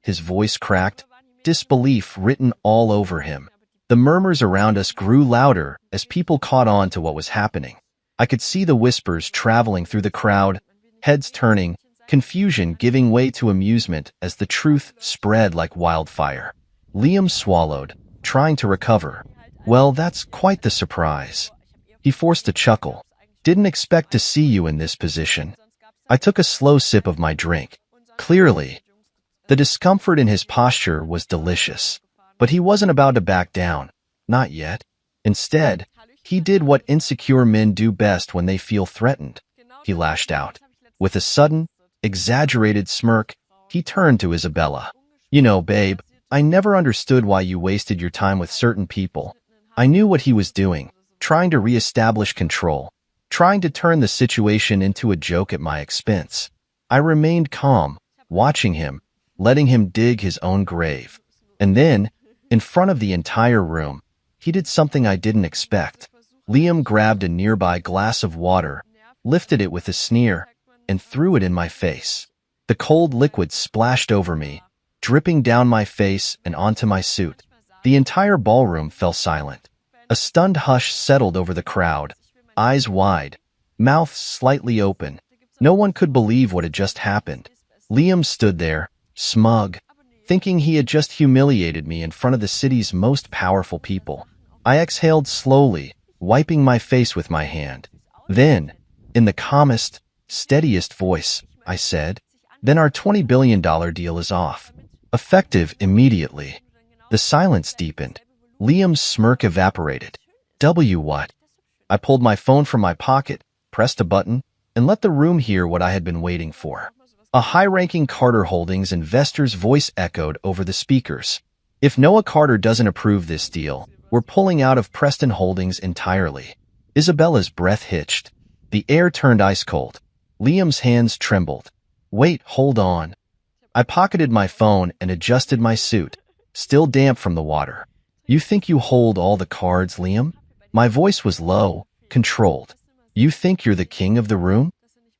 His voice cracked, disbelief written all over him. The murmurs around us grew louder as people caught on to what was happening. I could see the whispers traveling through the crowd, heads turning, confusion giving way to amusement as the truth spread like wildfire. Liam swallowed, trying to recover. Well, that's quite the surprise. He forced a chuckle. Didn't expect to see you in this position. I took a slow sip of my drink. Clearly, the discomfort in his posture was delicious. But he wasn't about to back down. Not yet. Instead, he did what insecure men do best when they feel threatened. He lashed out. With a sudden, exaggerated smirk, he turned to Isabella. You know, babe, I never understood why you wasted your time with certain people. I knew what he was doing, trying to reestablish control, trying to turn the situation into a joke at my expense. I remained calm, watching him, letting him dig his own grave. And then, in front of the entire room, he did something I didn't expect. Liam grabbed a nearby glass of water, lifted it with a sneer, and threw it in my face. The cold liquid splashed over me, dripping down my face and onto my suit. The entire ballroom fell silent. A stunned hush settled over the crowd, eyes wide, mouths slightly open. No one could believe what had just happened. Liam stood there, smug, thinking he had just humiliated me in front of the city's most powerful people. I exhaled slowly, wiping my face with my hand. Then, in the calmest, steadiest voice, I said, "Then our $20 billion deal is off. Effective immediately." The silence deepened. Liam's smirk evaporated. What? I pulled my phone from my pocket, pressed a button, and let the room hear what I had been waiting for. A high-ranking Carter Holdings investor's voice echoed over the speakers. If Noah Carter doesn't approve this deal, we're pulling out of Preston Holdings entirely. Isabella's breath hitched. The air turned ice cold. Liam's hands trembled. Wait, hold on. I pocketed my phone and adjusted my suit, still damp from the water. You think you hold all the cards, Liam? My voice was low, controlled. You think you're the king of the room?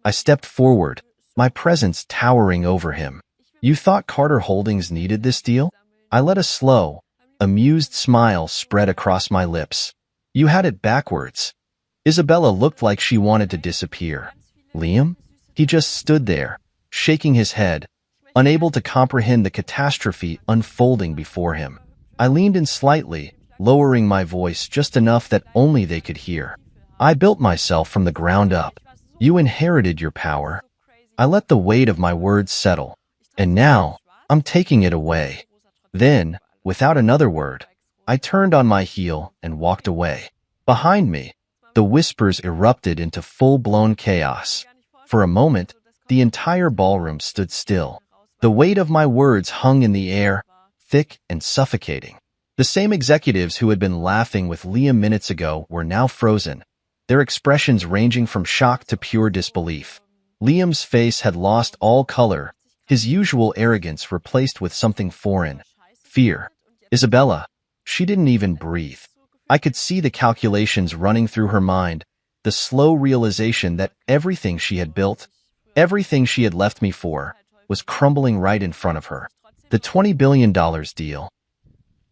I stepped forward, my presence towering over him. You thought Carter Holdings needed this deal? I let a slow, amused smile spread across my lips. You had it backwards. Isabella looked like she wanted to disappear. Liam? He just stood there, shaking his head, unable to comprehend the catastrophe unfolding before him. I leaned in slightly, lowering my voice just enough that only they could hear. I built myself from the ground up. You inherited your power. I let the weight of my words settle, and now I'm taking it away. Then, without another word, I turned on my heel and walked away. Behind me, the whispers erupted into full-blown chaos. For a moment, the entire ballroom stood still. The weight of my words hung in the air, thick and suffocating. The same executives who had been laughing with Liam minutes ago were now frozen, their expressions ranging from shock to pure disbelief. Liam's face had lost all color, his usual arrogance replaced with something foreign. Fear. Isabella. She didn't even breathe. I could see the calculations running through her mind, the slow realization that everything she had built, everything she had left me for, was crumbling right in front of her. The $20 billion deal.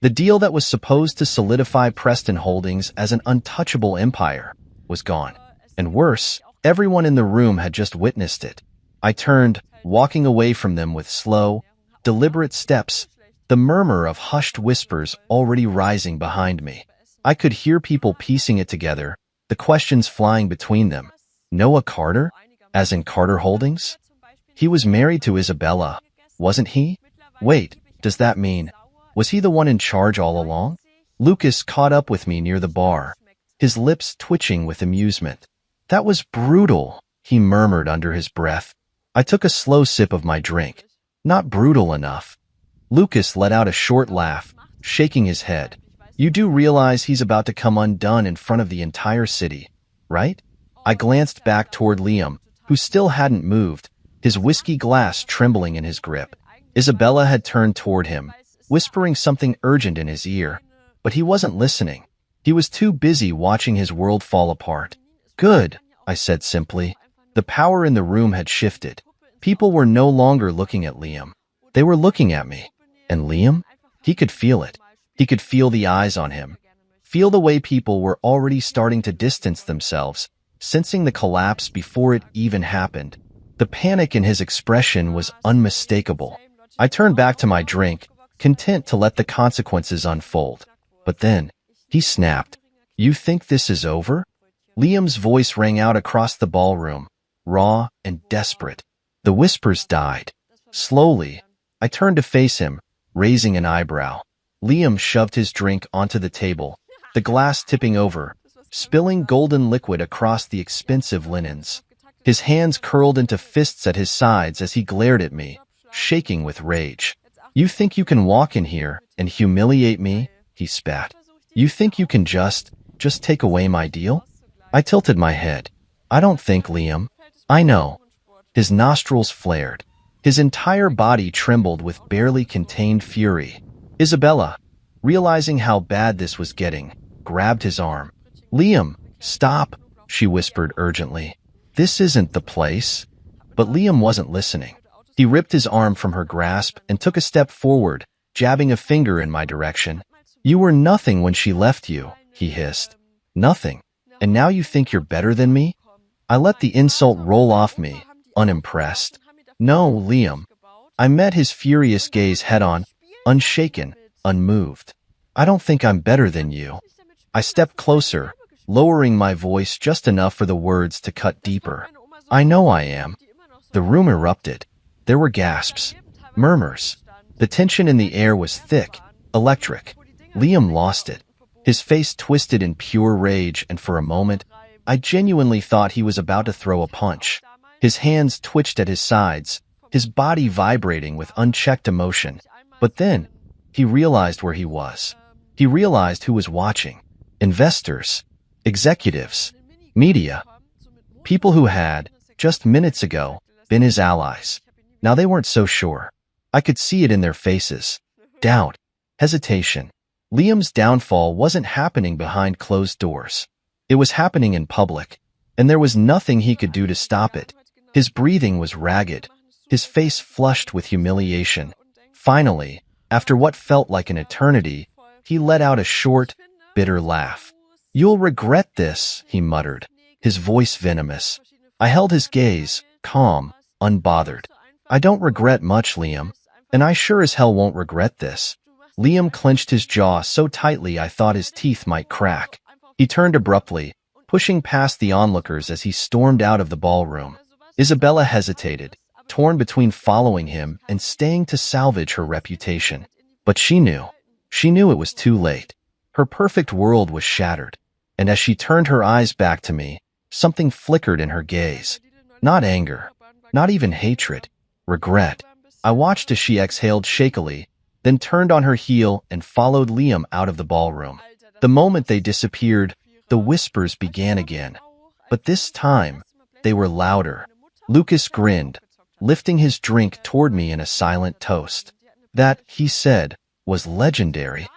The deal that was supposed to solidify Preston Holdings as an untouchable empire was gone. And worse, everyone in the room had just witnessed it. I turned, walking away from them with slow, deliberate steps, the murmur of hushed whispers already rising behind me. I could hear people piecing it together, the questions flying between them. Noah Carter? As in Carter Holdings? He was married to Isabella, wasn't he? Wait, does that mean... was he the one in charge all along? Lucas caught up with me near the bar, his lips twitching with amusement. That was brutal, he murmured under his breath. I took a slow sip of my drink. Not brutal enough. Lucas let out a short laugh, shaking his head. You do realize he's about to come undone in front of the entire city, right? I glanced back toward Liam, who still hadn't moved, his whiskey glass trembling in his grip. Isabella had turned toward him, whispering something urgent in his ear, but he wasn't listening. He was too busy watching his world fall apart. Good, I said simply. The power in the room had shifted. People were no longer looking at Liam. They were looking at me. And Liam? He could feel it. He could feel the eyes on him. Feel the way people were already starting to distance themselves, sensing the collapse before it even happened. The panic in his expression was unmistakable. I turned back to my drink, content to let the consequences unfold. But then, he snapped. You think this is over? Liam's voice rang out across the ballroom, raw and desperate. The whispers died. Slowly, I turned to face him, raising an eyebrow. Liam shoved his drink onto the table, the glass tipping over, spilling golden liquid across the expensive linens. His hands curled into fists at his sides as he glared at me, shaking with rage. You think you can walk in here and humiliate me? He spat. You think you can just take away my deal? I tilted my head. I don't think, Liam. I know. His nostrils flared. His entire body trembled with barely contained fury. Isabella, realizing how bad this was getting, grabbed his arm. Liam, stop, she whispered urgently. This isn't the place. But Liam wasn't listening. He ripped his arm from her grasp and took a step forward, jabbing a finger in my direction. You were nothing when she left you, he hissed. Nothing. And now you think you're better than me? I let the insult roll off me, unimpressed. No, Liam. I met his furious gaze head-on, unshaken, unmoved. I don't think I'm better than you. I stepped closer, lowering my voice just enough for the words to cut deeper. I know I am. The room erupted. There were gasps, murmurs. The tension in the air was thick, electric. Liam lost it. His face twisted in pure rage, and for a moment, I genuinely thought he was about to throw a punch. His hands twitched at his sides, his body vibrating with unchecked emotion. But then, he realized where he was. He realized who was watching. Investors, executives, media, people who had, just minutes ago, been his allies. Now they weren't so sure. I could see it in their faces. Doubt, hesitation. Liam's downfall wasn't happening behind closed doors. It was happening in public, and there was nothing he could do to stop it. His breathing was ragged, his face flushed with humiliation. Finally, after what felt like an eternity, he let out a short, bitter laugh. You'll regret this, he muttered, his voice venomous. I held his gaze, calm, unbothered. I don't regret much, Liam, and I sure as hell won't regret this. Liam clenched his jaw so tightly I thought his teeth might crack. He turned abruptly, pushing past the onlookers as he stormed out of the ballroom. Isabella hesitated, torn between following him and staying to salvage her reputation. But she knew. She knew it was too late. Her perfect world was shattered. And as she turned her eyes back to me, something flickered in her gaze. Not anger, not even hatred, regret. I watched as she exhaled shakily, then turned on her heel and followed Liam out of the ballroom. The moment they disappeared, the whispers began again. But this time, they were louder. Lucas grinned, lifting his drink toward me in a silent toast. That, he said, was legendary.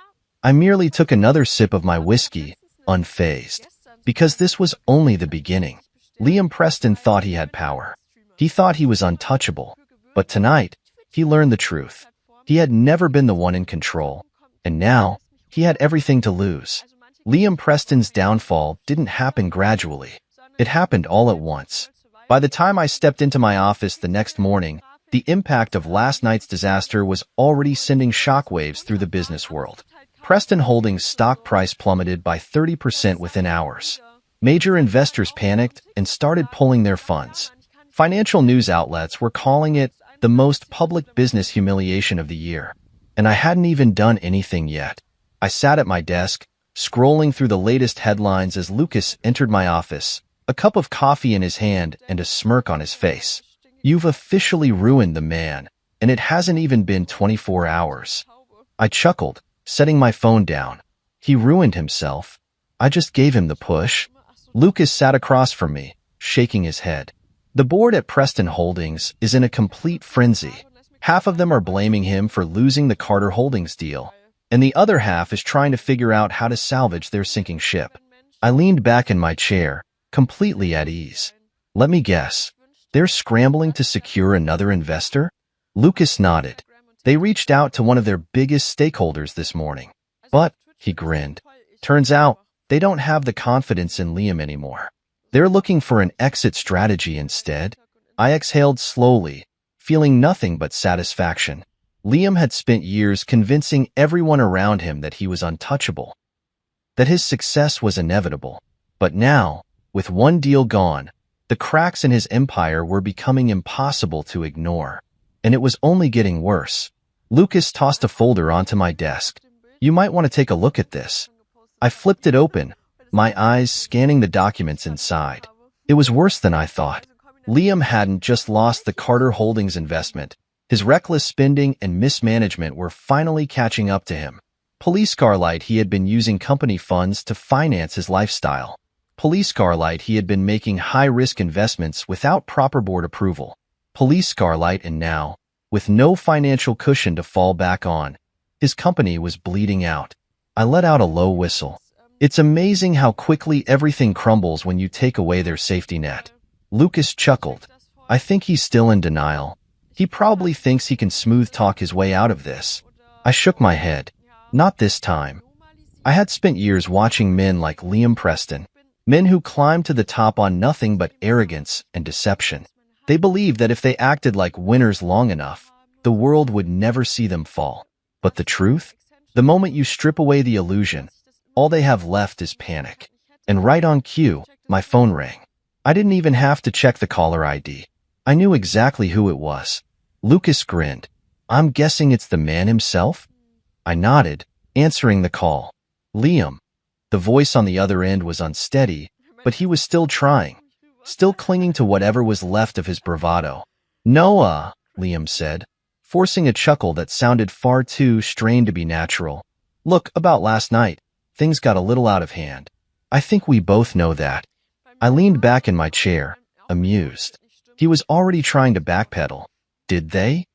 I merely took another sip of my whiskey, unfazed. Because this was only the beginning. Liam Preston thought he had power. He thought he was untouchable. But tonight, he learned the truth. He had never been the one in control. And now, he had everything to lose. Liam Preston's downfall didn't happen gradually. It happened all at once. By the time I stepped into my office the next morning, the impact of last night's disaster was already sending shockwaves through the business world. Preston Holdings' stock price plummeted by 30% within hours. Major investors panicked and started pulling their funds. Financial news outlets were calling it the most public business humiliation of the year. And I hadn't even done anything yet. I sat at my desk, scrolling through the latest headlines as Lucas entered my office, a cup of coffee in his hand and a smirk on his face. You've officially ruined the man, and it hasn't even been 24 hours. I chuckled, setting my phone down. He ruined himself. I just gave him the push. Lucas sat across from me, shaking his head. The board at Preston Holdings is in a complete frenzy. Half of them are blaming him for losing the Carter Holdings deal, and the other half is trying to figure out how to salvage their sinking ship. I leaned back in my chair, completely at ease. Let me guess. They're scrambling to secure another investor? Lucas nodded. They reached out to one of their biggest stakeholders this morning. But, he grinned, turns out they don't have the confidence in Liam anymore. They're looking for an exit strategy instead. I exhaled slowly, feeling nothing but satisfaction. Liam had spent years convincing everyone around him that he was untouchable, that his success was inevitable. But now, with one deal gone, the cracks in his empire were becoming impossible to ignore. And it was only getting worse. Lucas tossed a folder onto my desk. You might want to take a look at this. I flipped it open, my eyes scanning the documents inside. It was worse than I thought. Liam hadn't just lost the Carter Holdings investment. His reckless spending and mismanagement were finally catching up to him. Police Starlight, he had been using company funds to finance his lifestyle. Police Starlight, he had been making high-risk investments without proper board approval. Police Starlight, and now, with no financial cushion to fall back on, his company was bleeding out. I let out a low whistle. It's amazing how quickly everything crumbles when you take away their safety net. Lucas chuckled. I think he's still in denial. He probably thinks he can smooth talk his way out of this. I shook my head. Not this time. I had spent years watching men like Liam Preston, men who climbed to the top on nothing but arrogance and deception. They believed that if they acted like winners long enough, the world would never see them fall. But the truth? The moment you strip away the illusion, all they have left is panic. And right on cue, my phone rang. I didn't even have to check the caller ID. I knew exactly who it was. Lucas grinned. I'm guessing it's the man himself? I nodded, answering the call. Liam. The voice on the other end was unsteady, but he was still trying, still clinging to whatever was left of his bravado. Noah, Liam said, forcing a chuckle that sounded far too strained to be natural. Look, about last night, things got a little out of hand. I think we both know that. I leaned back in my chair, amused. He was already trying to backpedal. Did they?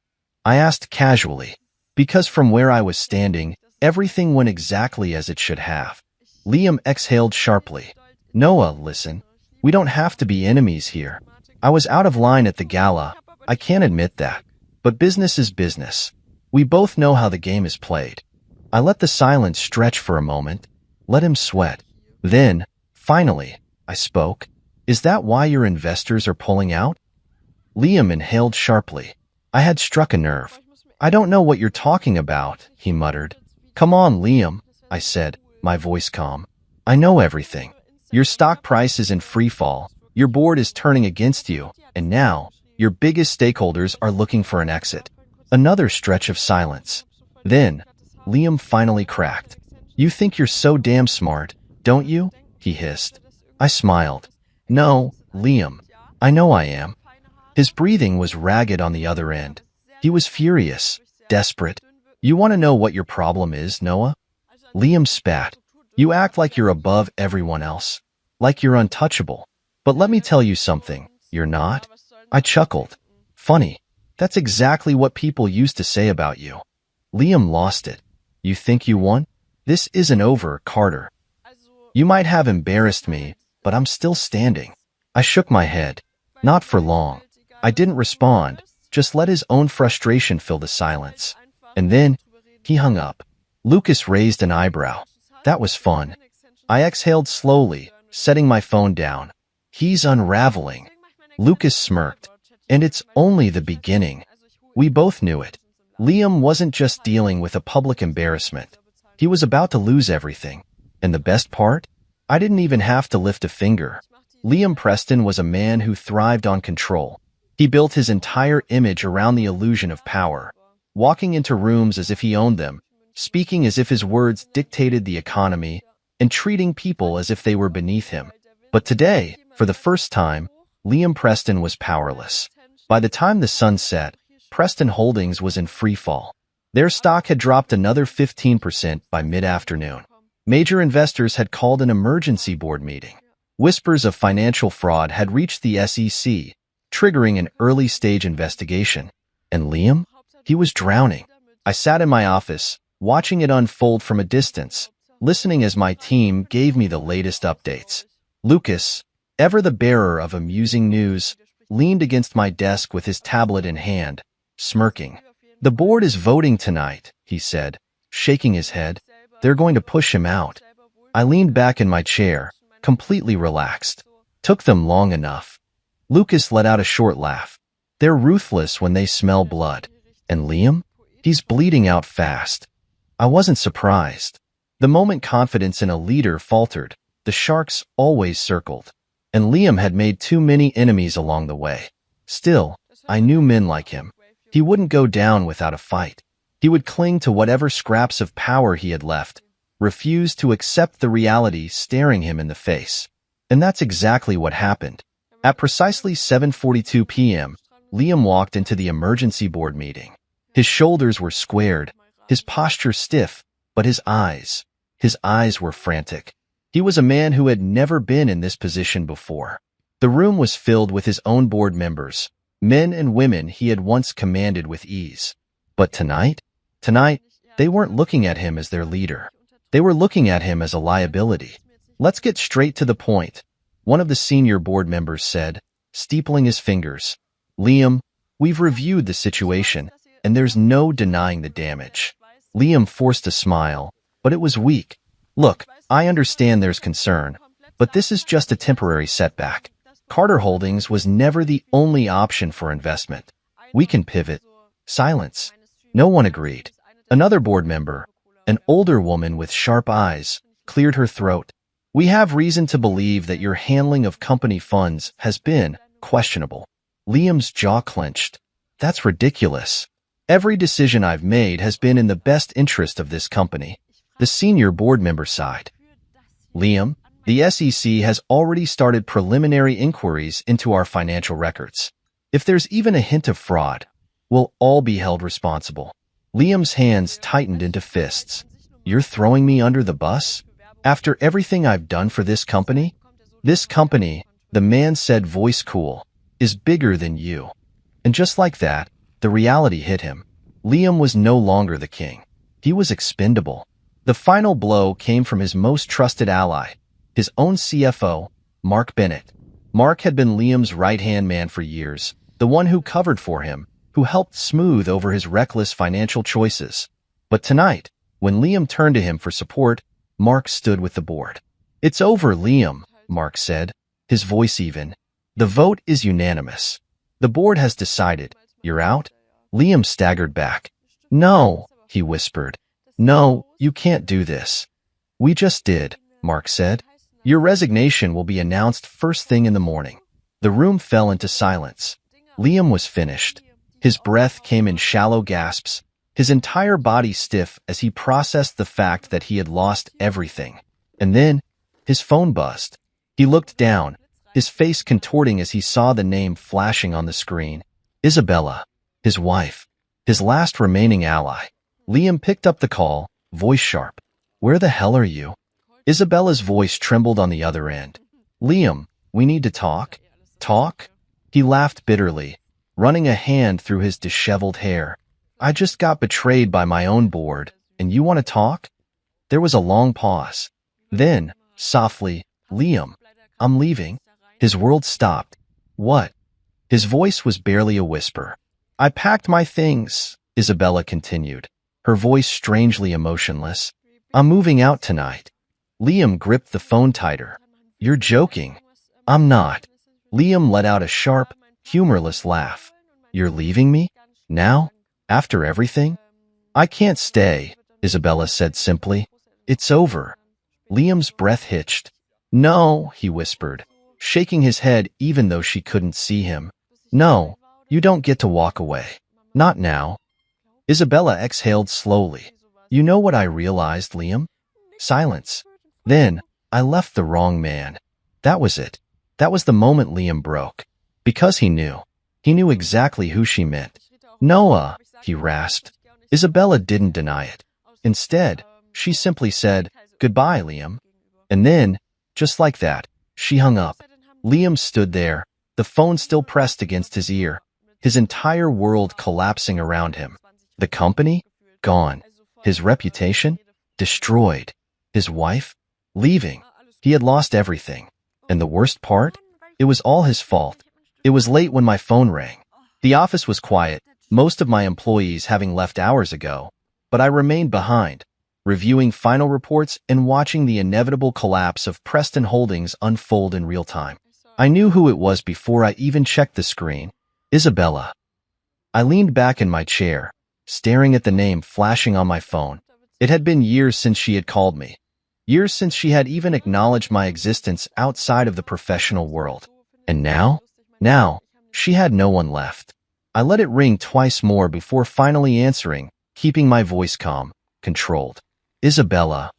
I asked casually, because from where I was standing, everything went exactly as it should have. Liam exhaled sharply. Noah, listen. We don't have to be enemies here. I was out of line at the gala. I can't admit that. But business is business. We both know how the game is played. I let the silence stretch for a moment, let him sweat. Then, finally, I spoke. Is that why your investors are pulling out? Liam inhaled sharply. I had struck a nerve. I don't know what you're talking about, he muttered. Come on, Liam, I said, my voice calm. I know everything. Your stock price is in free fall. Your board is turning against you. And now, your biggest stakeholders are looking for an exit. Another stretch of silence. Then, Liam finally cracked. You think you're so damn smart, don't you? He hissed. I smiled. No, Liam. I know I am. His breathing was ragged on the other end. He was furious, desperate. You want to know what your problem is, Noah? Liam spat. You act like you're above everyone else. Like you're untouchable. But let me tell you something. You're not? I chuckled. Funny. That's exactly what people used to say about you. Liam lost it. You think you won? This isn't over, Carter. You might have embarrassed me, but I'm still standing. I shook my head. Not for long. I didn't respond, just let his own frustration fill the silence. And then, he hung up. Lucas raised an eyebrow. That was fun. I exhaled slowly, setting my phone down. He's unraveling. Lucas smirked. And it's only the beginning. We both knew it. Liam wasn't just dealing with a public embarrassment. He was about to lose everything. And the best part? I didn't even have to lift a finger. Liam Preston was a man who thrived on control. He built his entire image around the illusion of power, walking into rooms as if he owned them, speaking as if his words dictated the economy, and treating people as if they were beneath him. But today, for the first time, Liam Preston was powerless. By the time the sun set, Preston Holdings was in free fall. Their stock had dropped another 15% by mid-afternoon. Major investors had called an emergency board meeting. Whispers of financial fraud had reached the SEC, triggering an early-stage investigation. And Liam? He was drowning. I sat in my office, watching it unfold from a distance, listening as my team gave me the latest updates. Lucas, ever the bearer of amusing news, leaned against my desk with his tablet in hand, smirking. The board is voting tonight, he said, shaking his head. They're going to push him out. I leaned back in my chair, completely relaxed. Took them long enough. Lucas let out a short laugh. They're ruthless when they smell blood. And Liam? He's bleeding out fast. I wasn't surprised. The moment confidence in a leader faltered, the sharks always circled. And Liam had made too many enemies along the way. Still, I knew men like him. He wouldn't go down without a fight. He would cling to whatever scraps of power he had left, refuse to accept the reality staring him in the face. And that's exactly what happened. At precisely 7:42 p.m., Liam walked into the emergency board meeting. His shoulders were squared, his posture stiff, but his eyes were frantic. He was a man who had never been in this position before. The room was filled with his own board members, men and women he had once commanded with ease. But tonight, they weren't looking at him as their leader. They were looking at him as a liability. Let's get straight to the point, one of the senior board members said, steepling his fingers. Liam, we've reviewed the situation, and there's no denying the damage. Liam forced a smile, but it was weak. Look, I understand there's concern, but this is just a temporary setback. Carter Holdings was never the only option for investment. We can pivot. Silence. No one agreed. Another board member, an older woman with sharp eyes, cleared her throat. We have reason to believe that your handling of company funds has been questionable. Liam's jaw clenched. That's ridiculous. Every decision I've made has been in the best interest of this company. The senior board member sighed. Liam, the SEC has already started preliminary inquiries into our financial records. If there's even a hint of fraud, we'll all be held responsible. Liam's hands tightened into fists. You're throwing me under the bus? After everything I've done for this company? This company, the man said, voice cool, is bigger than you. And just like that, the reality hit him. Liam was no longer the king. He was expendable. The final blow came from his most trusted ally, his own CFO, Mark Bennett. Mark had been Liam's right-hand man for years, the one who covered for him, who helped smooth over his reckless financial choices. But tonight, when Liam turned to him for support, Mark stood with the board. It's over, Liam, Mark said, his voice even. The vote is unanimous. The board has decided. You're out? Liam staggered back. No, he whispered. No, you can't do this. We just did, Mark said. Your resignation will be announced first thing in the morning. The room fell into silence. Liam was finished. His breath came in shallow gasps, his entire body stiff as he processed the fact that he had lost everything. And then, his phone buzzed. He looked down, his face contorting as he saw the name flashing on the screen. Isabella, his wife, his last remaining ally. Liam picked up the call, voice sharp. Where the hell are you? Isabella's voice trembled on the other end. Liam, we need to talk. Talk? He laughed bitterly, running a hand through his disheveled hair. I just got betrayed by my own board, and you want to talk? There was a long pause. Then, softly, Liam, I'm leaving. His world stopped. What? His voice was barely a whisper. I packed my things, Isabella continued, her voice strangely emotionless. I'm moving out tonight. Liam gripped the phone tighter. You're joking. I'm not. Liam let out a sharp, humorless laugh. You're leaving me? Now? After everything? I can't stay, Isabella said simply. It's over. Liam's breath hitched. No, he whispered, shaking his head even though she couldn't see him. No, you don't get to walk away. Not now. Isabella exhaled slowly. You know what I realized, Liam? Silence. Then, I left the wrong man. That was it. That was the moment Liam broke. Because he knew. He knew exactly who she meant. Noah, he rasped. Isabella didn't deny it. Instead, she simply said, Goodbye, Liam. And then, just like that, she hung up. Liam stood there, the phone still pressed against his ear, his entire world collapsing around him. The company? Gone. His reputation? Destroyed. His wife? Leaving. He had lost everything. And the worst part? It was all his fault. It was late when my phone rang. The office was quiet, most of my employees having left hours ago, but I remained behind, reviewing final reports and watching the inevitable collapse of Preston Holdings unfold in real time. I knew who it was before I even checked the screen. Isabella. I leaned back in my chair, staring at the name flashing on my phone. It had been years since she had called me. Years since she had even acknowledged my existence outside of the professional world. And now, she had no one left. I let it ring twice more before finally answering, keeping my voice calm, controlled. Isabella.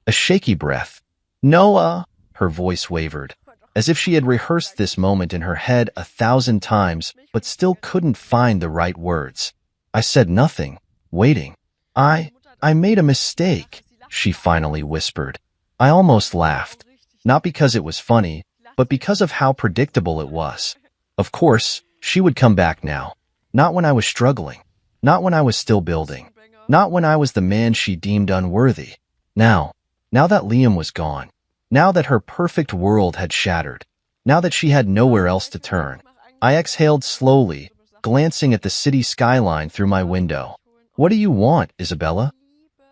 A shaky breath. Noah. Her voice wavered, as if she had rehearsed this moment in her head 1,000 times, but still couldn't find the right words. I said nothing, waiting. I made a mistake, she finally whispered. I almost laughed, not because it was funny, but because of how predictable it was. Of course, she would come back now. Not when I was struggling. Not when I was still building. Not when I was the man she deemed unworthy. Now that Liam was gone. Now that her perfect world had shattered. Now that she had nowhere else to turn. I exhaled slowly, glancing at the city skyline through my window. What do you want, Isabella?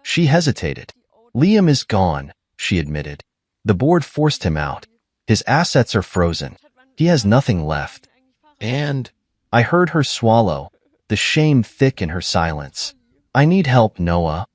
She hesitated. Liam is gone, she admitted. The board forced him out. His assets are frozen. He has nothing left. And I heard her swallow, the shame thick in her silence. I need help, Noah.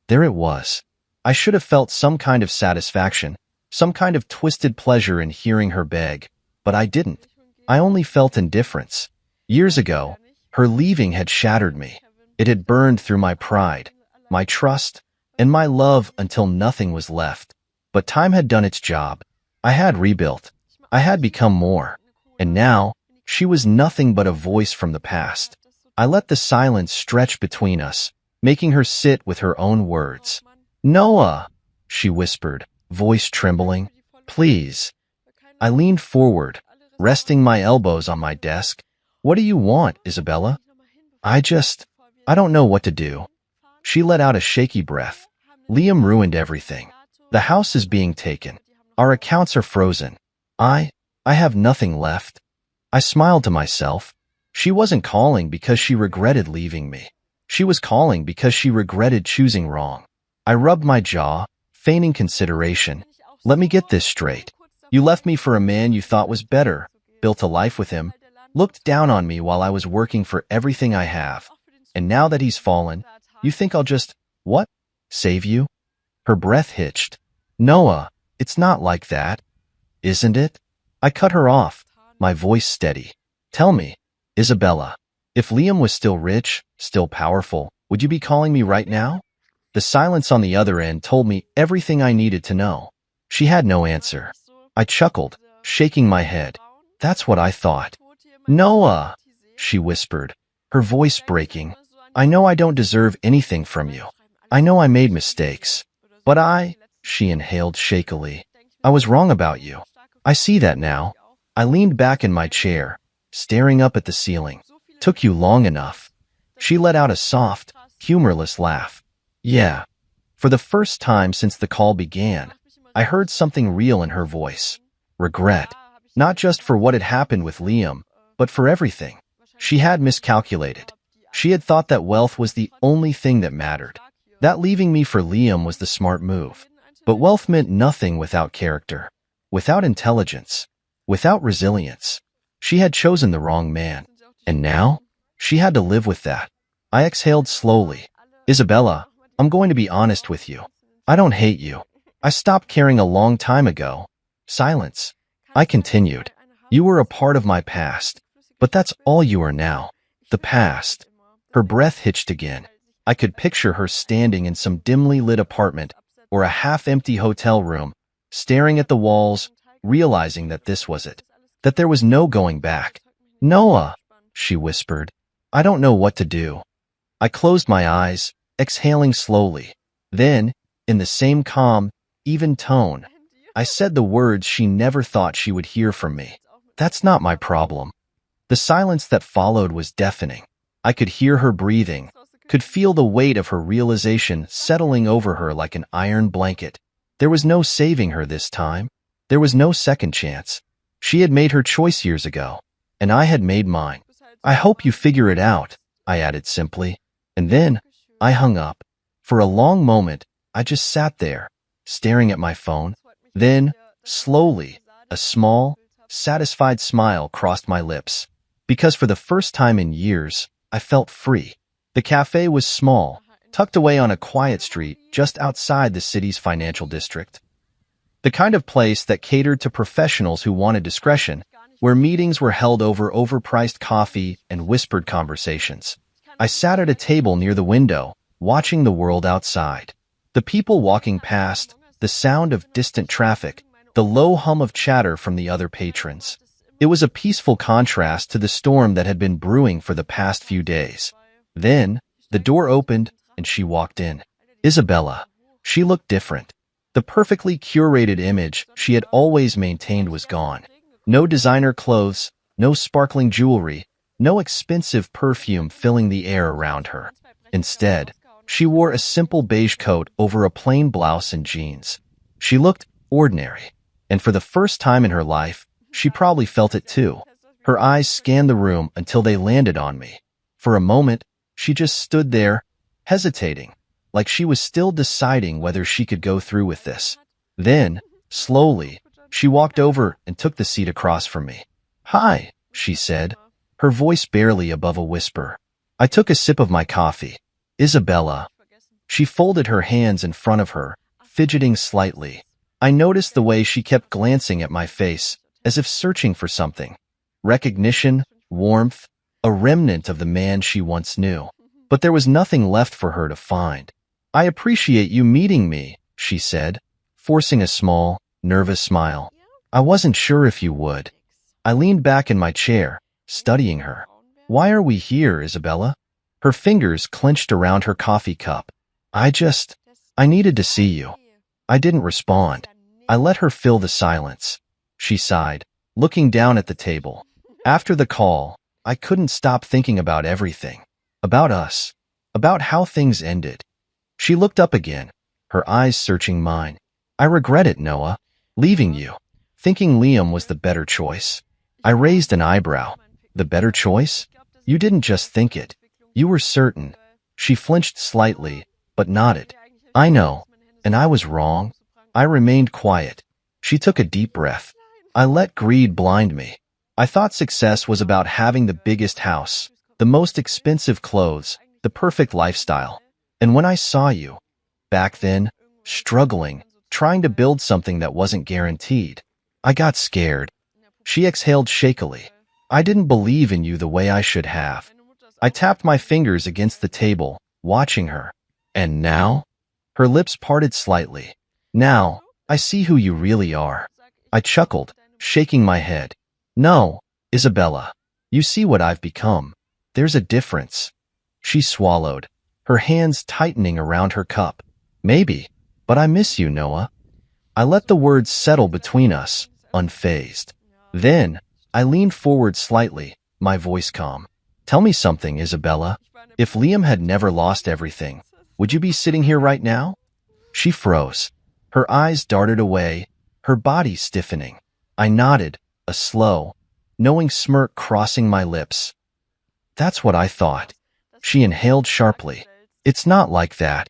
There it was. I should have felt some kind of satisfaction, some kind of twisted pleasure in hearing her beg, but I didn't. I only felt indifference. Years ago, her leaving had shattered me. It had burned through my pride, my trust, and my love until nothing was left. But time had done its job. I had rebuilt. I had become more. And now, she was nothing but a voice from the past. I let the silence stretch between us, making her sit with her own words. Noah, she whispered, voice trembling. Please. I leaned forward, resting my elbows on my desk. What do you want, Isabella? I don't know what to do. She let out a shaky breath. Liam ruined everything. The house is being taken. Our accounts are frozen. I have nothing left. I smiled to myself. She wasn't calling because she regretted leaving me. She was calling because she regretted choosing wrong. I rubbed my jaw, feigning consideration. Let me get this straight. You left me for a man you thought was better, built a life with him, looked down on me while I was working for everything I have. And now that he's fallen, you think I'll just, what? Save you? Her breath hitched. Noah, it's not like that. Isn't it? I cut her off, my voice steady. Tell me, Isabella, if Liam was still rich, still powerful, would you be calling me right now? The silence on the other end told me everything I needed to know. She had no answer. I chuckled, shaking my head. That's what I thought. Noah, she whispered, her voice breaking. I know I don't deserve anything from you. I know I made mistakes. But she inhaled shakily. I was wrong about you. I see that now. I leaned back in my chair, staring up at the ceiling. Took you long enough. She let out a soft, humorless laugh. Yeah. For the first time since the call began, I heard something real in her voice. Regret. Not just for what had happened with Liam, but for everything. She had miscalculated. She had thought that wealth was the only thing that mattered. That leaving me for Liam was the smart move. But wealth meant nothing without character, without intelligence, without resilience. She had chosen the wrong man. And now, she had to live with that. I exhaled slowly. Isabella, I'm going to be honest with you. I don't hate you. I stopped caring a long time ago. Silence. I continued. You were a part of my past. But that's all you are now. The past. Her breath hitched again. I could picture her standing in some dimly lit apartment or a half-empty hotel room, staring at the walls, realizing that this was it. That there was no going back. Noah, she whispered. I don't know what to do. I closed my eyes, exhaling slowly. Then, in the same calm, even tone, I said the words she never thought she would hear from me. That's not my problem. The silence that followed was deafening. I could hear her breathing, could feel the weight of her realization settling over her like an iron blanket. There was no saving her this time. There was no second chance. She had made her choice years ago, and I had made mine. I hope you figure it out, I added simply. And then, I hung up. For a long moment, I just sat there, staring at my phone. Then, slowly, a small, satisfied smile crossed my lips. Because for the first time in years, I felt free. The cafe was small, tucked away on a quiet street just outside the city's financial district. The kind of place that catered to professionals who wanted discretion, where meetings were held over overpriced coffee and whispered conversations. I sat at a table near the window, watching the world outside. The people walking past, the sound of distant traffic, the low hum of chatter from the other patrons. It was a peaceful contrast to the storm that had been brewing for the past few days. Then, the door opened, and she walked in. Isabella. She looked different. The perfectly curated image she had always maintained was gone. No designer clothes, no sparkling jewelry, no expensive perfume filling the air around her. Instead, she wore a simple beige coat over a plain blouse and jeans. She looked ordinary, and for the first time in her life, she probably felt it too. Her eyes scanned the room until they landed on me. For a moment, she just stood there, hesitating, like she was still deciding whether she could go through with this. Then, slowly, she walked over and took the seat across from me. Hi, she said, her voice barely above a whisper. I took a sip of my coffee. Isabella. She folded her hands in front of her, fidgeting slightly. I noticed the way she kept glancing at my face, as if searching for something. Recognition, warmth, a remnant of the man she once knew. But there was nothing left for her to find. I appreciate you meeting me, she said, forcing a small, nervous smile. I wasn't sure if you would. I leaned back in my chair, studying her. Why are we here, Isabella? Her fingers clenched around her coffee cup. I needed to see you. I didn't respond. I let her fill the silence. She sighed, looking down at the table. After the call, I couldn't stop thinking about everything. About us. About how things ended. She looked up again, her eyes searching mine. I regret it, Noah. Leaving you. Thinking Liam was the better choice. I raised an eyebrow. The better choice? You didn't just think it. You were certain. She flinched slightly, but nodded. I know. And I was wrong. I remained quiet. She took a deep breath. I let greed blind me. I thought success was about having the biggest house, the most expensive clothes, the perfect lifestyle. And when I saw you, back then, struggling, trying to build something that wasn't guaranteed, I got scared. She exhaled shakily. I didn't believe in you the way I should have. I tapped my fingers against the table, watching her. And now? Her lips parted slightly. Now, I see who you really are. I chuckled, shaking my head. No, Isabella. You see what I've become. There's a difference. She swallowed, her hands tightening around her cup. Maybe, but I miss you, Noah. I let the words settle between us, unfazed. Then, I leaned forward slightly, my voice calm. Tell me something, Isabella. If Liam had never lost everything, would you be sitting here right now? She froze. Her eyes darted away, her body stiffening. I nodded, a slow, knowing smirk crossing my lips. That's what I thought. She inhaled sharply. It's not like that.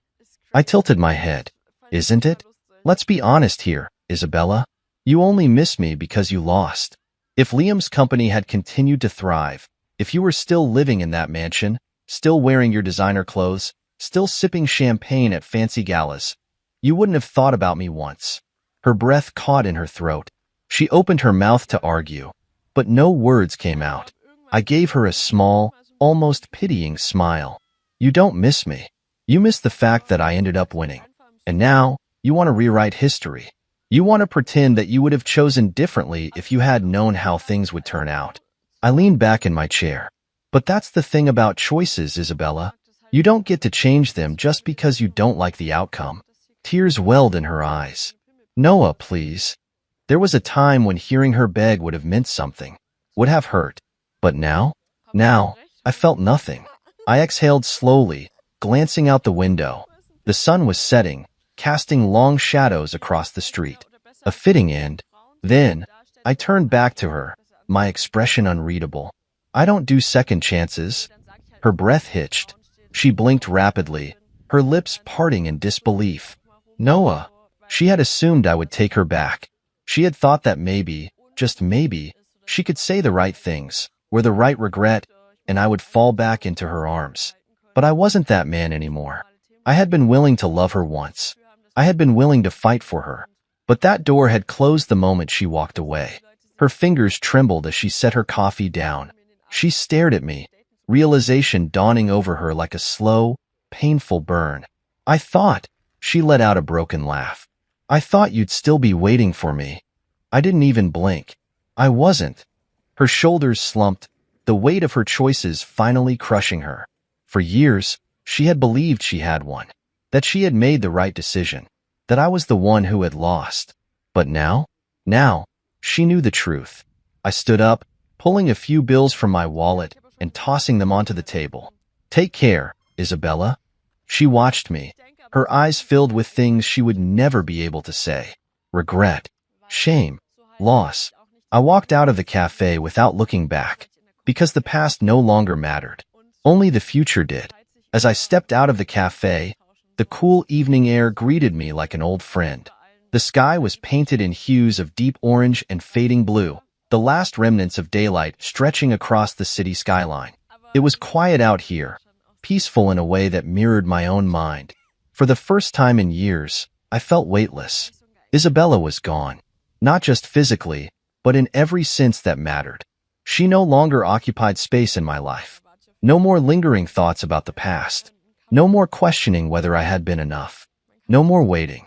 I tilted my head. Isn't it? Let's be honest here, Isabella. You only miss me because you lost. If Liam's company had continued to thrive, if you were still living in that mansion, still wearing your designer clothes, still sipping champagne at fancy galas, you wouldn't have thought about me once. Her breath caught in her throat. She opened her mouth to argue, but no words came out. I gave her a small, almost pitying smile. You don't miss me. You miss the fact that I ended up winning. And now, you want to rewrite history. You want to pretend that you would have chosen differently if you had known how things would turn out. I leaned back in my chair. But that's the thing about choices, Isabella. You don't get to change them just because you don't like the outcome. Tears welled in her eyes. Noah, please. There was a time when hearing her beg would have meant something, would have hurt. But now, I felt nothing. I exhaled slowly, glancing out the window. The sun was setting, casting long shadows across the street. A fitting end. Then, I turned back to her, my expression unreadable. I don't do second chances. Her breath hitched. She blinked rapidly, her lips parting in disbelief. Noah. She had assumed I would take her back. She had thought that maybe, just maybe, she could say the right things, with the right regret, and I would fall back into her arms. But I wasn't that man anymore. I had been willing to love her once. I had been willing to fight for her. But that door had closed the moment she walked away. Her fingers trembled as she set her coffee down. She stared at me, realization dawning over her like a slow, painful burn. I thought, she let out a broken laugh. I thought you'd still be waiting for me. I didn't even blink. I wasn't. Her shoulders slumped, the weight of her choices finally crushing her. For years, she had believed she had won, that she had made the right decision, that I was the one who had lost. But now, she knew the truth. I stood up, pulling a few bills from my wallet and tossing them onto the table. Take care, Isabella. She watched me, her eyes filled with things she would never be able to say. Regret, shame, loss. I walked out of the cafe without looking back, because the past no longer mattered. Only the future did. As I stepped out of the cafe, the cool evening air greeted me like an old friend. The sky was painted in hues of deep orange and fading blue, the last remnants of daylight stretching across the city skyline. It was quiet out here, peaceful in a way that mirrored my own mind. For the first time in years, I felt weightless. Isabella was gone, not just physically, but in every sense that mattered. She no longer occupied space in my life. No more lingering thoughts about the past. No more questioning whether I had been enough. No more waiting.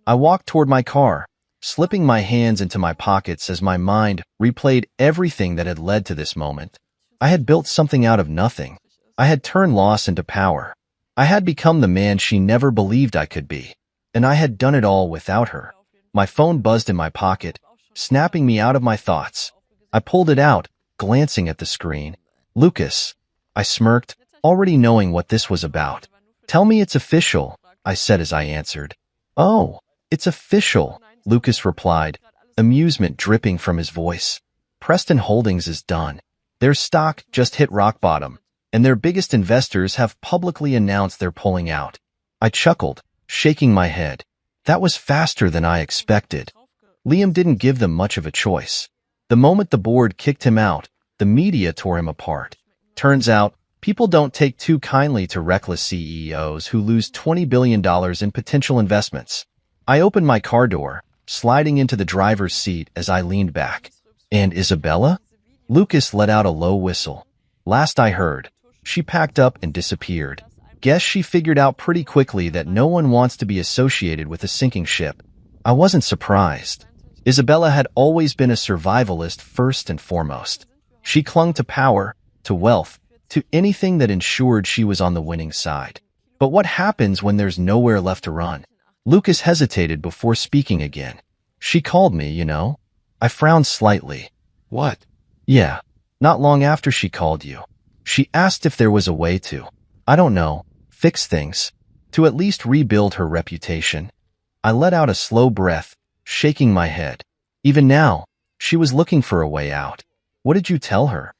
I walked toward my car, slipping my hands into my pockets as my mind replayed everything that had led to this moment. I had built something out of nothing. I had turned loss into power. I had become the man she never believed I could be. And I had done it all without her. My phone buzzed in my pocket, snapping me out of my thoughts. I pulled it out, glancing at the screen. Lucas. I smirked, already knowing what this was about. Tell me it's official, I said as I answered. Oh, it's official, Lucas replied, amusement dripping from his voice. Preston Holdings is done. Their stock just hit rock bottom, and their biggest investors have publicly announced they're pulling out. I chuckled, shaking my head. That was faster than I expected. Liam didn't give them much of a choice. The moment the board kicked him out, the media tore him apart. Turns out, people don't take too kindly to reckless CEOs who lose $20 billion in potential investments. I opened my car door, sliding into the driver's seat as I leaned back. And Isabella? Lucas let out a low whistle. Last I heard, she packed up and disappeared. Guess she figured out pretty quickly that no one wants to be associated with a sinking ship. I wasn't surprised. Isabella had always been a survivalist first and foremost. She clung to power, to wealth, to anything that ensured she was on the winning side. But what happens when there's nowhere left to run? Lucas hesitated before speaking again. She called me, you know? I frowned slightly. What? Yeah, not long after she called you. She asked if there was a way to, I don't know, fix things, to at least rebuild her reputation. I let out a slow breath, shaking my head. Even now, she was looking for a way out. What did you tell her?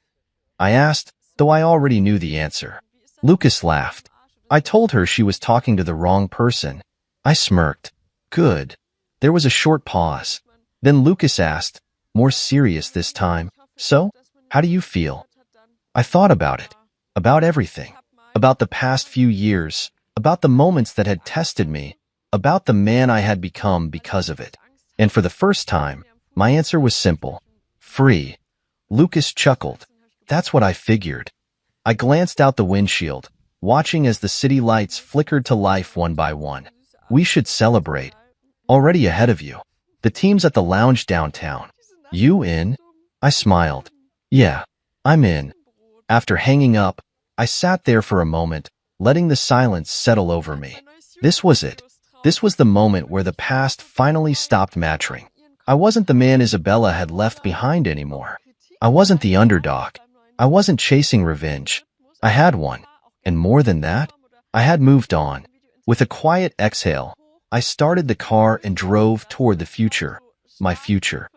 I asked, though I already knew the answer. Lucas laughed. I told her she was talking to the wrong person. I smirked. Good. There was a short pause. Then Lucas asked, more serious this time, so, how do you feel? I thought about it. About everything. About the past few years. About the moments that had tested me. About the man I had become because of it. And for the first time, my answer was simple. Free. Lucas chuckled. That's what I figured. I glanced out the windshield, watching as the city lights flickered to life one by one. We should celebrate. Already ahead of you. The team's at the lounge downtown. You in? I smiled. Yeah, I'm in. After hanging up, I sat there for a moment, letting the silence settle over me. This was it. This was the moment where the past finally stopped mattering. I wasn't the man Isabella had left behind anymore. I wasn't the underdog. I wasn't chasing revenge. I had one. And more than that, I had moved on. With a quiet exhale, I started the car and drove toward the future. My future.